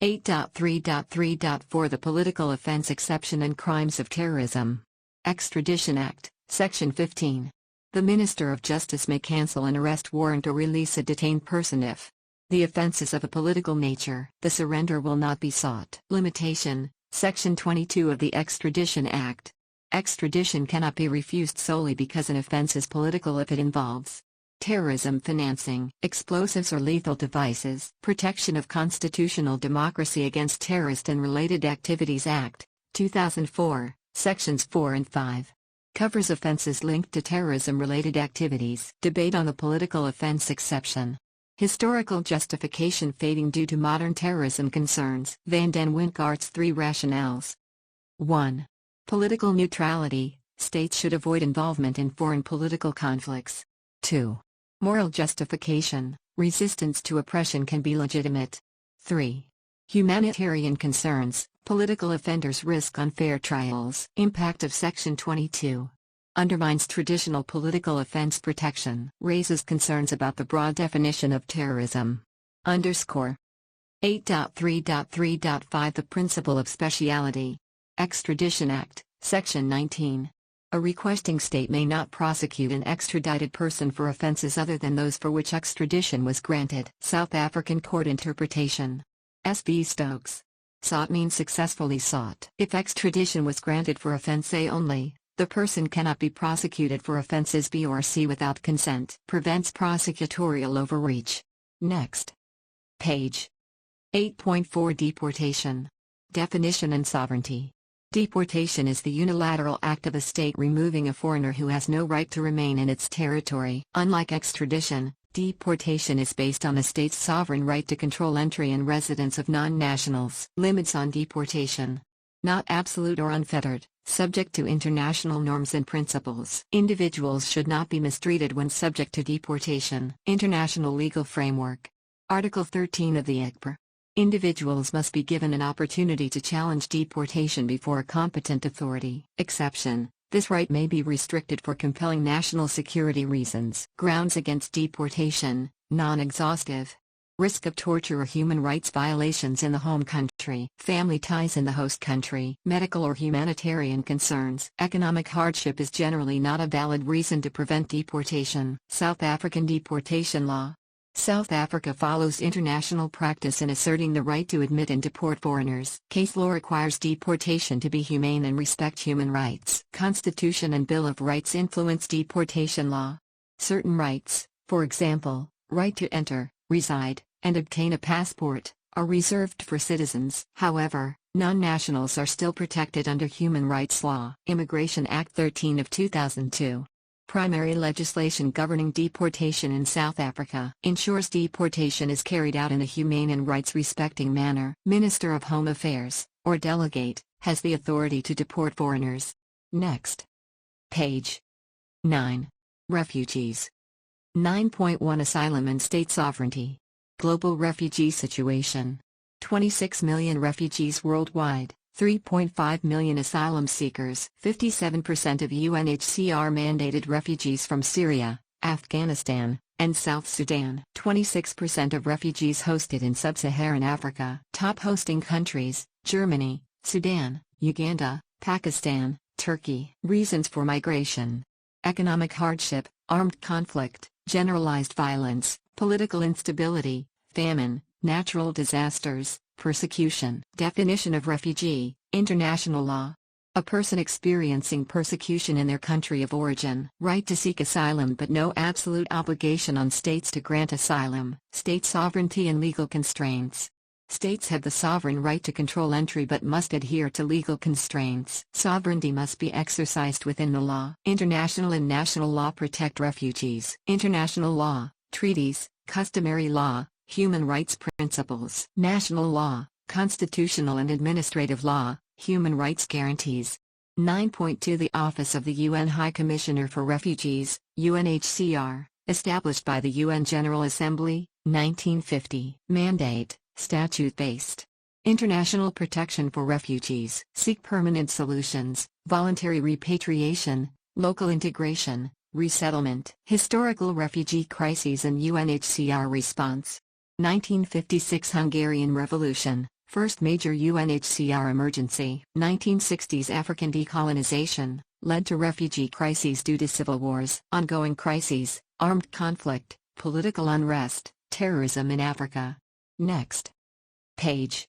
8.3.3.4 The Political Offense Exception and Crimes of Terrorism. Extradition Act, Section 15. The Minister of Justice may cancel an arrest warrant or release a detained person if the offense is of a political nature. The surrender will not be sought. Limitation, Section 22 of the Extradition Act. Extradition cannot be refused solely because an offense is political if it involves terrorism financing, explosives or lethal devices. Protection of Constitutional Democracy Against Terrorist and Related Activities Act, 2004, Sections 4 and 5. Covers offenses linked to terrorism-related activities. Debate on the political offense exception. Historical justification fading due to modern terrorism concerns. Van den Winckhart's 3 rationales. 1. Political neutrality. States should avoid involvement in foreign political conflicts. 2. Moral justification. Resistance to oppression can be legitimate. 3. Humanitarian concerns. Political offenders risk unfair trials. Impact of Section 22. Undermines traditional political offense protection. Raises concerns about the broad definition of terrorism. Underscore. 8.3.3.5 The Principle of Speciality. Extradition Act, Section 19. A requesting state may not prosecute an extradited person for offenses other than those for which extradition was granted. South African Court Interpretation. S.B. Stokes. Sought means successfully sought. If extradition was granted for offense A only, the person cannot be prosecuted for offenses B or C without consent. Prevents prosecutorial overreach. Next. Page 8.4 Deportation. Definition and sovereignty. Deportation is the unilateral act of a state removing a foreigner who has no right to remain in its territory. Unlike extradition, deportation is based on a state's sovereign right to control entry and residence of non-nationals. Limits on deportation. Not absolute or unfettered, subject to international norms and principles. Individuals should not be mistreated when subject to deportation. International legal framework. Article 13 of the ICPR. Individuals must be given an opportunity to challenge deportation before a competent authority. Exception. This right may be restricted for compelling national security reasons. Grounds against deportation, non-exhaustive. Risk of torture or human rights violations in the home country. Family ties in the host country. Medical or humanitarian concerns. Economic hardship is generally not a valid reason to prevent deportation. South African deportation law. South Africa follows international practice in asserting the right to admit and deport foreigners. Case law requires deportation to be humane and respect human rights. Constitution and Bill of Rights influence deportation law. Certain rights, for example, right to enter, reside, and obtain a passport, are reserved for citizens. However, non-nationals are still protected under human rights law. Immigration Act 13 of 2002. Primary legislation governing deportation in South Africa ensures deportation is carried out in a humane and rights-respecting manner. Minister of Home Affairs, or delegate, has the authority to deport foreigners. Next. Page 9. Refugees. 9.1 Asylum and State Sovereignty. Global refugee situation. 26 million refugees worldwide. 3.5 million asylum seekers. 57% of UNHCR mandated refugees from Syria, Afghanistan, and South Sudan. 26% of refugees hosted in sub-Saharan Africa. Top hosting countries: Germany, Sudan, Uganda, Pakistan, Turkey. Reasons for migration: economic hardship, armed conflict, generalized violence, political instability, famine, natural disasters, persecution. Definition of refugee, international law. A person experiencing persecution in their country of origin. Right to seek asylum but no absolute obligation on states to grant asylum. State sovereignty and legal constraints. States have the sovereign right to control entry but must adhere to legal constraints. Sovereignty must be exercised within the law. International and national law protect refugees. International law, treaties, customary law, human rights principles. National law, constitutional and administrative law, human rights guarantees. 9.2 The Office of the UN High Commissioner for Refugees, UNHCR, established by the UN General Assembly, 1950. Mandate, statute-based. International protection for refugees. Seek permanent solutions, voluntary repatriation, local integration, resettlement. Historical refugee crises and UNHCR response. 1956 Hungarian Revolution, first major UNHCR emergency. 1960s African decolonization, led to refugee crises due to civil wars. Ongoing crises, armed conflict, political unrest, terrorism in Africa. Next. Page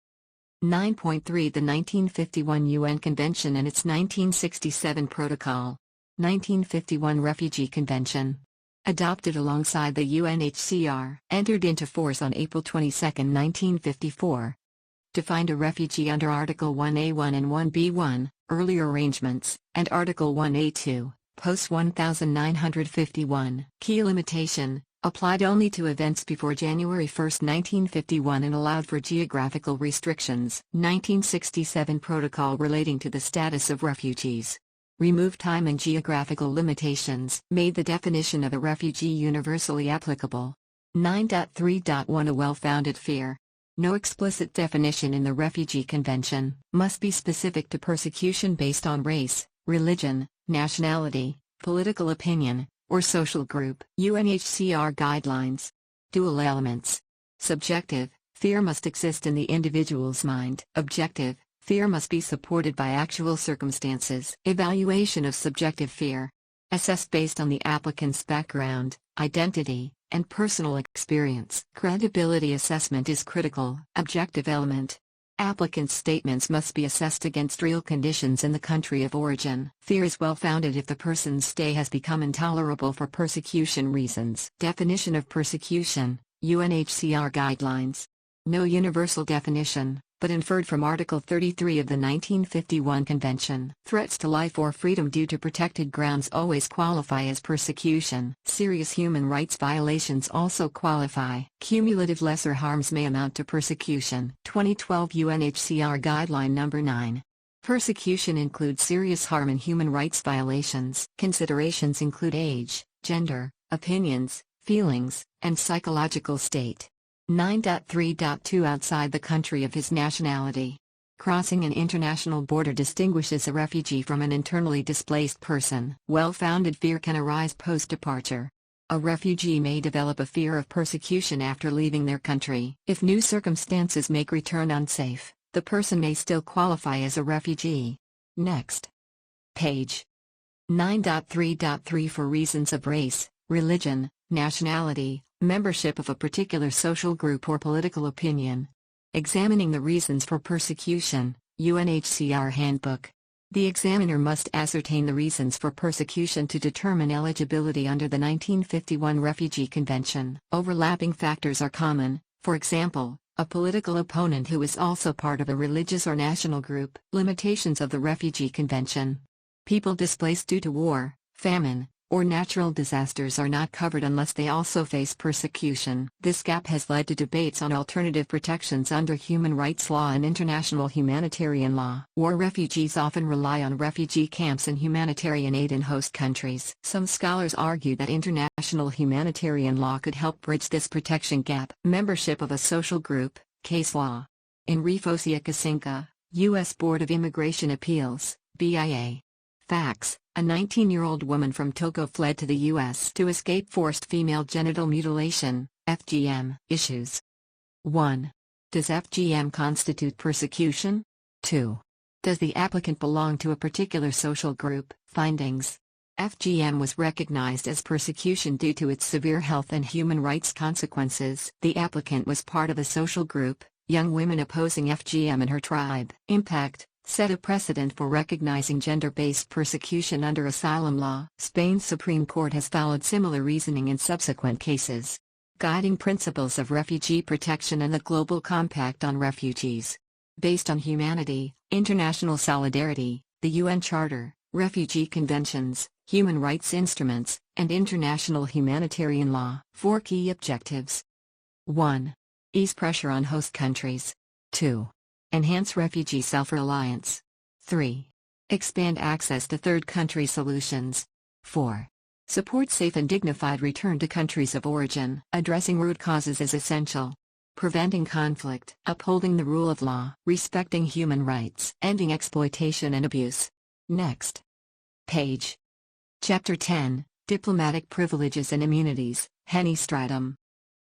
9.3 The 1951 UN Convention and its 1967 Protocol. 1951 Refugee Convention. Adopted alongside the UNHCR. Entered into force on April 22, 1954. Defined a refugee under Article 1A1 and 1B1, earlier arrangements, and Article 1A2, post 1951. Key limitation: applied only to events before January 1, 1951 and allowed for geographical restrictions. 1967 Protocol relating to the status of refugees. Removed time and geographical limitations. Made the definition of a refugee universally applicable. 9.3.1 A well-founded fear. No explicit definition in the Refugee Convention. Must be specific to persecution based on race, religion, nationality, political opinion, or social group. UNHCR Guidelines. Dual elements. Subjective: fear must exist in the individual's mind. Objective: fear must be supported by actual circumstances. Evaluation of subjective fear. Assessed based on the applicant's background, identity, and personal experience. Credibility assessment is critical. Objective element. Applicants' statements must be assessed against real conditions in the country of origin. Fear is well-founded if the person's stay has become intolerable for persecution reasons. Definition of persecution, UNHCR Guidelines. No universal definition, but inferred from Article 33 of the 1951 Convention. Threats to life or freedom due to protected grounds always qualify as persecution. Serious human rights violations also qualify. Cumulative lesser harms may amount to persecution. 2012 UNHCR Guideline Number 9. Persecution includes serious harm and human rights violations. Considerations include age, gender, opinions, feelings, and psychological state. 9.3.2 Outside the country of his nationality. Crossing an international border distinguishes a refugee from an internally displaced person. Well-founded fear can arise post-departure. A refugee may develop a fear of persecution after leaving their country. If new circumstances make return unsafe, the person may still qualify as a refugee. Next. Page 9.3.3 For reasons of race, religion, nationality, membership of a particular social group or political opinion. Examining the reasons for persecution, UNHCR Handbook. The examiner must ascertain the reasons for persecution to determine eligibility under the 1951 Refugee Convention. Overlapping factors are common, for example, a political opponent who is also part of a religious or national group. Limitations of the Refugee Convention. People displaced due to war, famine, or natural disasters are not covered unless they also face persecution. This gap has led to debates on alternative protections under human rights law and international humanitarian law. War refugees often rely on refugee camps and humanitarian aid in host countries. Some scholars argue that international humanitarian law could help bridge this protection gap. Membership of a social group, case law. Enrique Casinca, U.S. Board of Immigration Appeals, BIA. Facts. A 19-year-old woman from Togo fled to the U.S. to escape forced female genital mutilation, FGM. Issues. 1. Does FGM constitute persecution? 2. Does the applicant belong to a particular social group? Findings. FGM was recognized as persecution due to its severe health and human rights consequences. The applicant was part of a social group, young women opposing FGM in her tribe. Impact. Set a precedent for recognizing gender-based persecution under asylum law. Spain's Supreme Court has followed similar reasoning in subsequent cases. Guiding principles of refugee protection and the Global Compact on Refugees. Based on humanity, international solidarity, the UN Charter, refugee conventions, human rights instruments, and international humanitarian law. 4 key objectives. 1. Ease pressure on host countries. 2. Enhance refugee self-reliance. 3. Expand access to third country solutions. 4. Support safe and dignified return to countries of origin. Addressing root causes is essential. Preventing conflict. Upholding the rule of law. Respecting human rights. Ending exploitation and abuse. Next. Page. Chapter 10, Diplomatic Privileges and Immunities, Henny Stridham.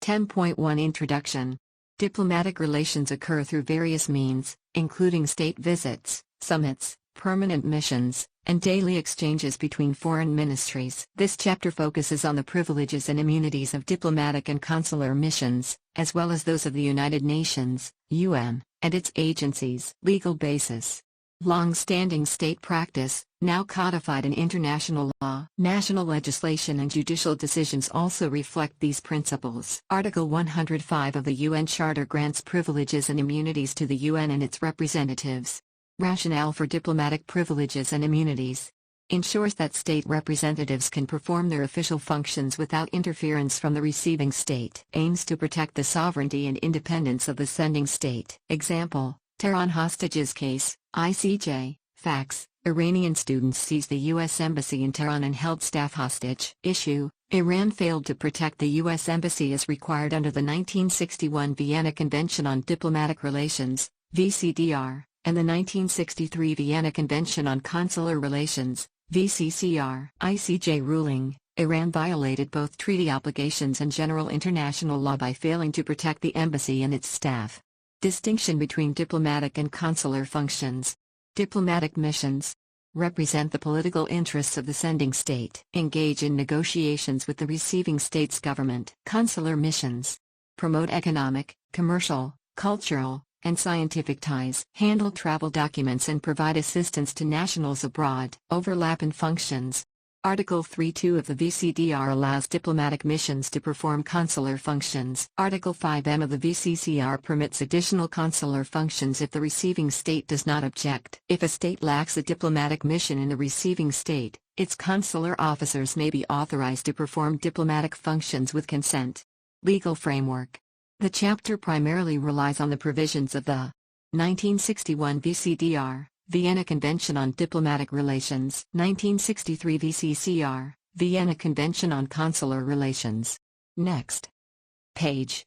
10.1 Introduction. Diplomatic relations occur through various means, including state visits, summits, permanent missions, and daily exchanges between foreign ministries. This chapter focuses on the privileges and immunities of diplomatic and consular missions, as well as those of the United Nations, UN, and its agencies. Legal basis. Long-standing state practice, now codified in international law. National legislation and judicial decisions also reflect these principles. Article 105 of the UN Charter grants privileges and immunities to the UN and its representatives. Rationale for diplomatic privileges and immunities. Ensures that state representatives can perform their official functions without interference from the receiving state. Aims to protect the sovereignty and independence of the sending state. Example, Tehran hostages case, ICJ. Facts. Iranian students seized the U.S. Embassy in Tehran and held staff hostage. Issue. Iran failed to protect the U.S. Embassy as required under the 1961 Vienna Convention on Diplomatic Relations, VCDR, and the 1963 Vienna Convention on Consular Relations, VCCR. ICJ ruling. Iran violated both treaty obligations and general international law by failing to protect the embassy and its staff. Distinction between diplomatic and consular functions. Diplomatic missions represent the political interests of the sending state. Engage in negotiations with the receiving state's government. Consular missions promote economic, commercial, cultural, and scientific ties. Handle travel documents and provide assistance to nationals abroad. Overlap in functions. Article 3.2 of the VCDR allows diplomatic missions to perform consular functions. Article 5M of the VCCR permits additional consular functions if the receiving state does not object. If a state lacks a diplomatic mission in the receiving state, its consular officers may be authorized to perform diplomatic functions with consent. Legal framework. The chapter primarily relies on the provisions of the 1961 VCDR. Vienna Convention on Diplomatic Relations, 1963 VCCR, Vienna Convention on Consular Relations. Next. Page.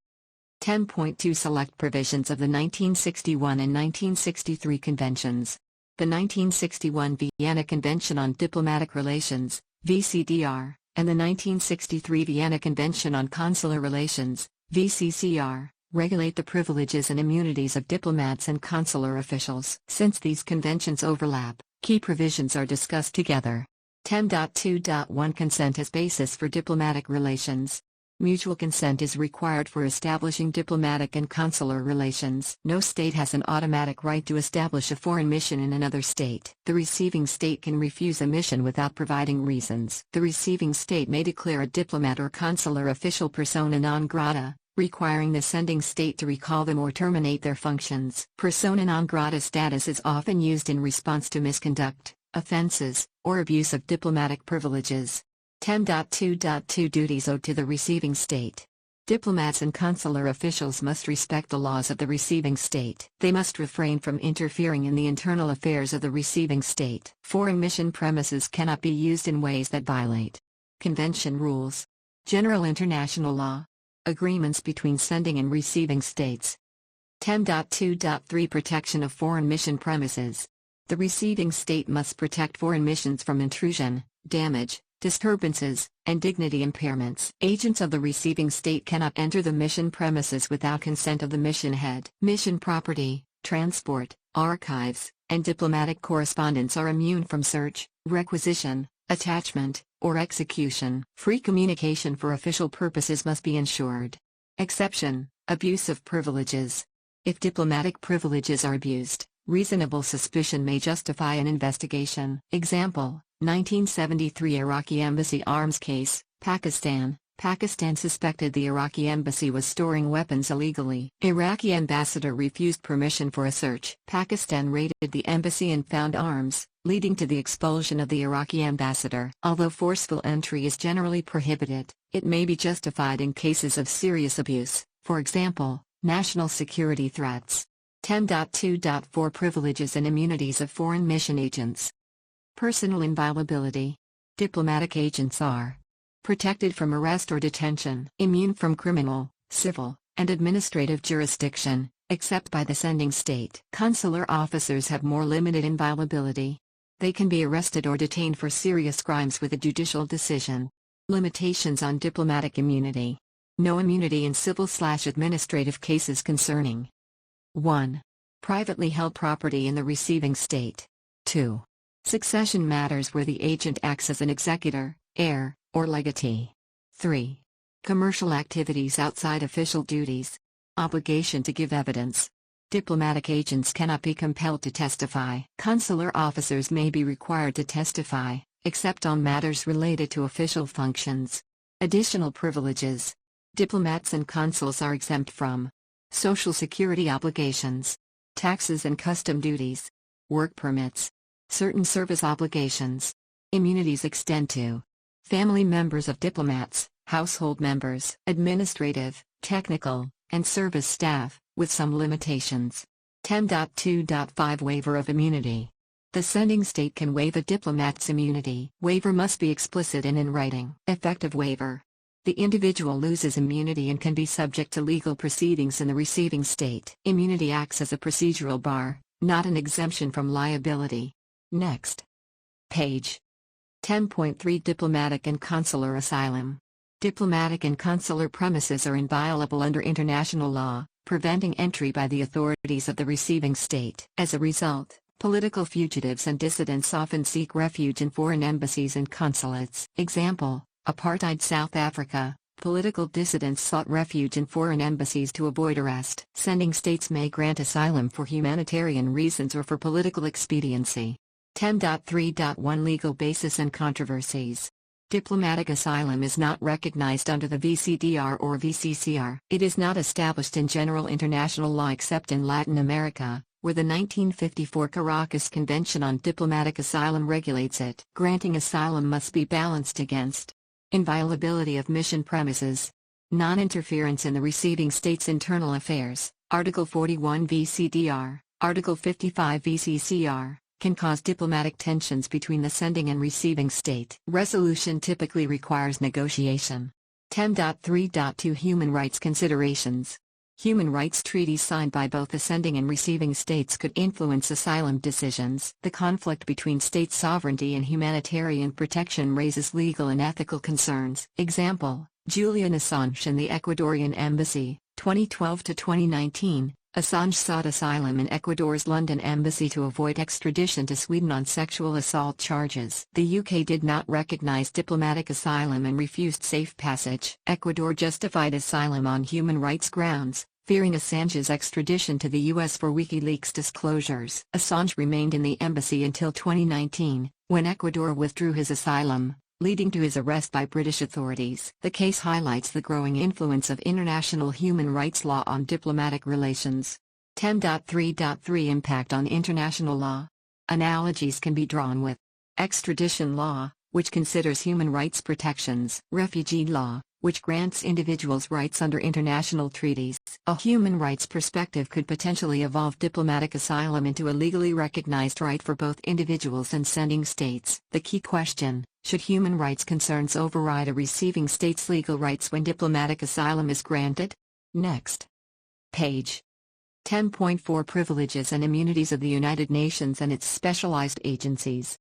10.2 Select provisions of the 1961 and 1963 conventions. The 1961 Vienna Convention on Diplomatic Relations, VCDR, and the 1963 Vienna Convention on Consular Relations, VCCR, regulate the privileges and immunities of diplomats and consular officials. Since these conventions overlap, key provisions are discussed together. 10.2.1 Consent as basis for diplomatic relations. Mutual consent is required for establishing diplomatic and consular relations. No state has an automatic right to establish a foreign mission in another state. The receiving state can refuse a mission without providing reasons. The receiving state may declare a diplomat or consular official persona non grata, requiring the sending state to recall them or terminate their functions. Persona non grata status is often used in response to misconduct, offenses, or abuse of diplomatic privileges. 10.2.2 Duties owed to the receiving state. Diplomats and consular officials must respect the laws of the receiving state. They must refrain from interfering in the internal affairs of the receiving state. Foreign mission premises cannot be used in ways that violate convention rules. General international law. Agreements between sending and receiving states. 10.2.3 Protection of foreign mission premises. The receiving state must protect foreign missions from intrusion, damage, disturbances, and dignity impairments. Agents of the receiving state cannot enter the mission premises without consent of the mission head. Mission property, transport, archives, and diplomatic correspondence are immune from search, requisition, attachment, or execution. Free communication for official purposes must be ensured. Exception: abuse of privileges. If diplomatic privileges are abused, reasonable suspicion may justify an investigation. Example: 1973 Iraqi embassy arms case, Pakistan. Pakistan suspected the Iraqi embassy was storing weapons illegally. Iraqi ambassador refused permission for a search. Pakistan raided the embassy and found arms, leading to the expulsion of the Iraqi ambassador. Although forceful entry is generally prohibited, it may be justified in cases of serious abuse, for example, national security threats. 10.2.4 Privileges and immunities of foreign mission agents. Personal inviolability. Diplomatic agents are protected from arrest or detention, immune from criminal, civil, and administrative jurisdiction, except by the sending state. Consular officers have more limited inviolability. They can be arrested or detained for serious crimes with a judicial decision. Limitations on diplomatic immunity. No immunity in civil/administrative cases concerning 1. Privately held property in the receiving state. 2. Succession matters where the agent acts as an executor, heir, or legatee. 3. Commercial activities outside official duties. Obligation to give evidence. Diplomatic agents cannot be compelled to testify. Consular officers may be required to testify, except on matters related to official functions. Additional privileges. Diplomats and consuls are exempt from Social Security obligations, taxes and custom duties, work permits, certain service obligations. Immunities extend to family members of diplomats, household members, administrative, technical, and service staff, with some limitations. 10.2.5 Waiver of immunity. The sending state can waive a diplomat's immunity. Waiver must be explicit and in writing. Effective waiver. The individual loses immunity and can be subject to legal proceedings in the receiving state. Immunity acts as a procedural bar, not an exemption from liability. Next page. 10.3 Diplomatic and consular asylum. Diplomatic and consular premises are inviolable under international law, preventing entry by the authorities of the receiving state. As a result, political fugitives and dissidents often seek refuge in foreign embassies and consulates. Example: Apartheid South Africa. Political dissidents sought refuge in foreign embassies to avoid arrest. Sending states may grant asylum for humanitarian reasons or for political expediency. 10.3.1 Legal basis and controversies. Diplomatic asylum is not recognized under the VCDR or VCCR. It is not established in general international law except in Latin America, where the 1954 Caracas Convention on Diplomatic Asylum regulates it. Granting asylum must be balanced against inviolability of mission premises, non-interference in the receiving state's internal affairs. Article 41 VCDR, Article 55 VCCR, can cause diplomatic tensions between the sending and receiving state. Resolution typically requires negotiation. 10.3.2 Human rights considerations. Human rights treaties signed by both ascending and receiving states could influence asylum decisions. The conflict between state sovereignty and humanitarian protection raises legal and ethical concerns. Example: Julian Assange and the Ecuadorian Embassy, 2012 to 2019. Assange sought asylum in Ecuador's London embassy to avoid extradition to Sweden on sexual assault charges. The UK did not recognize diplomatic asylum and refused safe passage. Ecuador justified asylum on human rights grounds, fearing Assange's extradition to the US for WikiLeaks disclosures. Assange remained in the embassy until 2019, when Ecuador withdrew his asylum, leading to his arrest by British authorities. The case highlights the growing influence of international human rights law on diplomatic relations. 10.3.3 Impact on international law. Analogies can be drawn with extradition law, which considers human rights protections; refugee law, which grants individuals rights under international treaties. A human rights perspective could potentially evolve diplomatic asylum into a legally recognized right for both individuals and sending states. The key question: should human rights concerns override a receiving state's legal rights when diplomatic asylum is granted? Next page. 10.4 Privileges and immunities of the United Nations and its specialized agencies.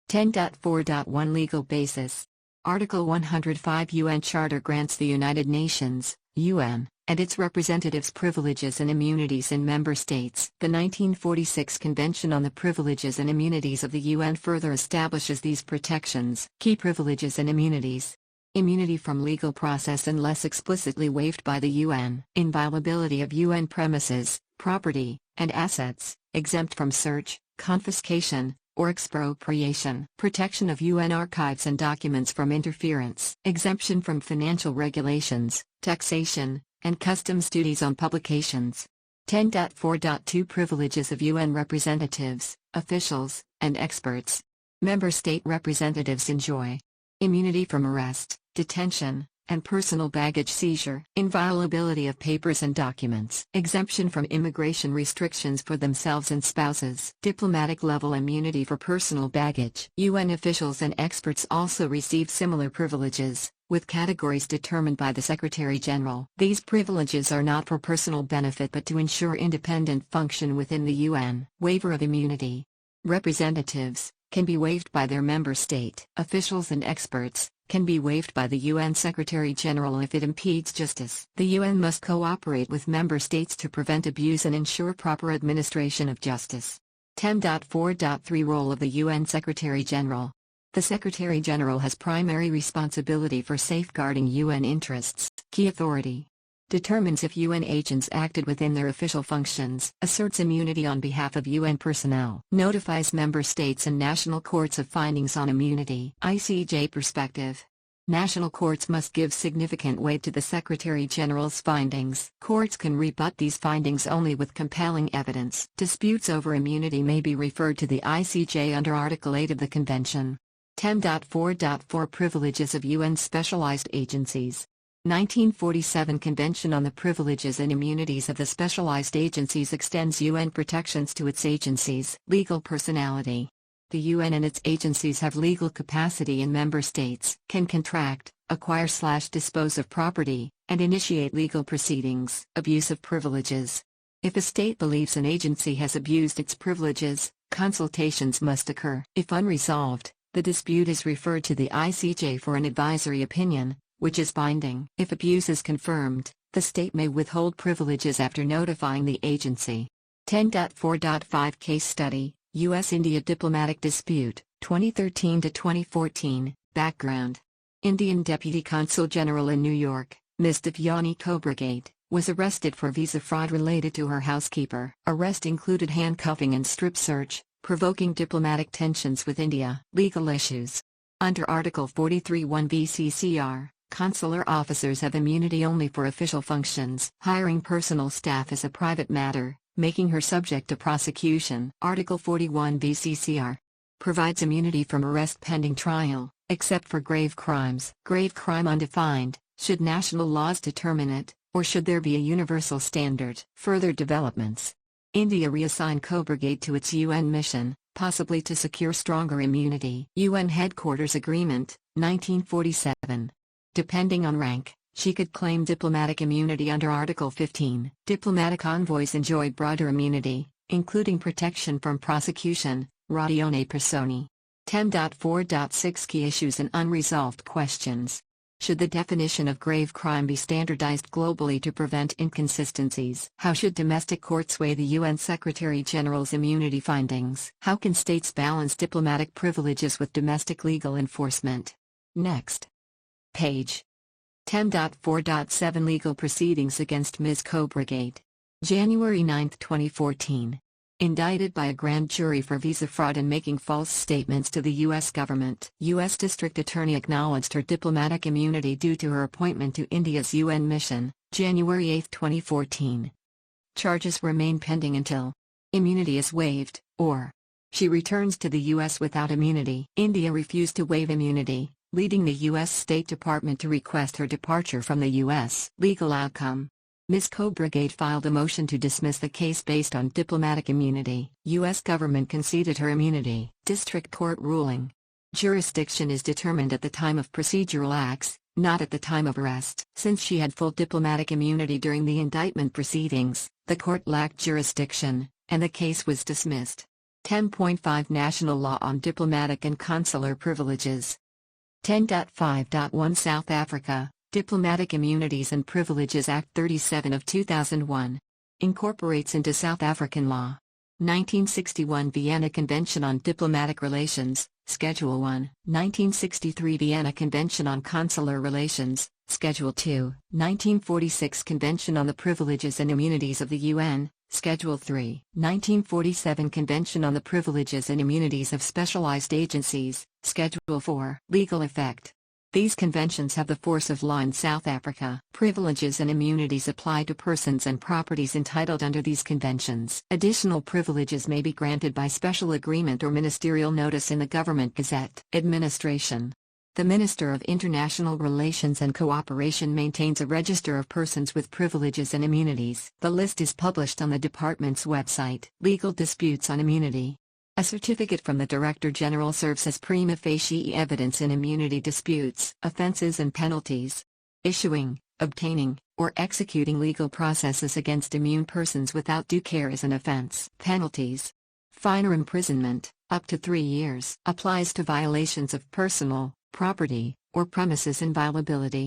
10.4.1 Legal basis. Article 105 UN Charter grants the United Nations, UN, and its representatives privileges and immunities in member states. The 1946 Convention on the Privileges and Immunities of the UN further establishes these protections. Key privileges and immunities. Immunity from legal process unless explicitly waived by the UN. Inviolability of UN premises, property, and assets, exempt from search, confiscation, or expropriation. Protection of UN archives and documents from interference. Exemption from financial regulations, taxation, and customs duties on publications. 10.4.2 Privileges of UN representatives, officials, and experts. Member state representatives enjoy immunity from arrest, detention, and personal baggage seizure. Inviolability of papers and documents. Exemption from immigration restrictions for themselves and spouses. Diplomatic level immunity for personal baggage. UN officials and experts also receive similar privileges, with categories determined by the Secretary General. These privileges are not for personal benefit but to ensure independent function within the UN. Waiver of immunity. Representatives can be waived by their member state. Officials and experts can be waived by the UN Secretary General if it impedes justice. The UN must cooperate with member states to prevent abuse and ensure proper administration of justice. 10.4.3 Role of the UN Secretary General. The Secretary General has primary responsibility for safeguarding UN interests. Key authority. Determines if UN agents acted within their official functions. Asserts immunity on behalf of UN personnel. Notifies member states and national courts of findings on immunity. ICJ perspective. National courts must give significant weight to the Secretary General's findings. Courts can rebut these findings only with compelling evidence. Disputes over immunity may be referred to the ICJ under Article 8 of the Convention. 10.4.4 Privileges of UN specialized agencies. 1947 Convention on the Privileges and Immunities of the Specialized Agencies extends UN protections to its agencies. Legal personality. The UN and its agencies have legal capacity in member states, can contract, acquire/dispose of property, and initiate legal proceedings. Abuse of privileges. If a state believes an agency has abused its privileges, consultations must occur. If unresolved, the dispute is referred to the ICJ for an advisory opinion, which is binding. If abuse is confirmed, the state may withhold privileges after notifying the agency. 10.4.5 Case Study, U.S.-India Diplomatic Dispute, 2013 to 2014. Background. Indian Deputy Consul General in New York, Ms. Devyani Khobragate, was arrested for visa fraud related to her housekeeper. Arrest included handcuffing and strip search, provoking diplomatic tensions with India. Legal issues. Under Article 43(1) BCCR, consular officers have immunity only for official functions. Hiring personal staff is a private matter, making her subject to prosecution. Article 41 BCCR provides immunity from arrest pending trial, except for grave crimes. Grave crime undefined. Should national laws determine it, or should there be a universal standard? Further developments. India reassigned Khobragate to its UN mission, possibly to secure stronger immunity. UN Headquarters Agreement, 1947. Depending on rank, she could claim diplomatic immunity under Article 15. Diplomatic envoys enjoyed broader immunity, including protection from prosecution, ratione personi. 10.4.6 Key issues and unresolved questions. Should the definition of grave crime be standardized globally to prevent inconsistencies? How should domestic courts weigh the UN Secretary-General's immunity findings? How can states balance diplomatic privileges with domestic legal enforcement? Next page. 10.4.7 Legal proceedings against Ms. Khobragate. January 9, 2014. Indicted by a grand jury for visa fraud and making false statements to the U.S. government. U.S. District Attorney acknowledged her diplomatic immunity due to her appointment to India's UN mission, January 8, 2014. Charges remain pending until immunity is waived, or she returns to the U.S. without immunity. India refused to waive immunity, leading the U.S. State Department to request her departure from the U.S. Legal outcome. Ms. Khobragate filed a motion to dismiss the case based on diplomatic immunity. U.S. government conceded her immunity. District Court ruling. Jurisdiction is determined at the time of procedural acts, not at the time of arrest. Since she had full diplomatic immunity during the indictment proceedings, the court lacked jurisdiction, and the case was dismissed. 10.5 National Law on Diplomatic and Consular Privileges. 10.5.1 South Africa. Diplomatic Immunities and Privileges Act 37 of 2001. Incorporates into South African law. 1961 Vienna Convention on Diplomatic Relations, Schedule 1. 1963 Vienna Convention on Consular Relations, Schedule 2. 1946 Convention on the Privileges and Immunities of the UN, Schedule 3. 1947 Convention on the Privileges and Immunities of Specialized Agencies, Schedule 4. Legal effect. These conventions have the force of law in South Africa. Privileges and immunities apply to persons and properties entitled under these conventions. Additional privileges may be granted by special agreement or ministerial notice in the Government Gazette. Administration. The Minister of International Relations and Cooperation maintains a register of persons with privileges and immunities. The list is published on the department's website. Legal disputes on immunity. A certificate from the Director General serves as prima facie evidence in immunity disputes. Offenses and penalties. Issuing, obtaining, or executing legal processes against immune persons without due care is an offense. Penalties. Fine or imprisonment, up to 3 years, applies to violations of personal, property, or premises inviolability.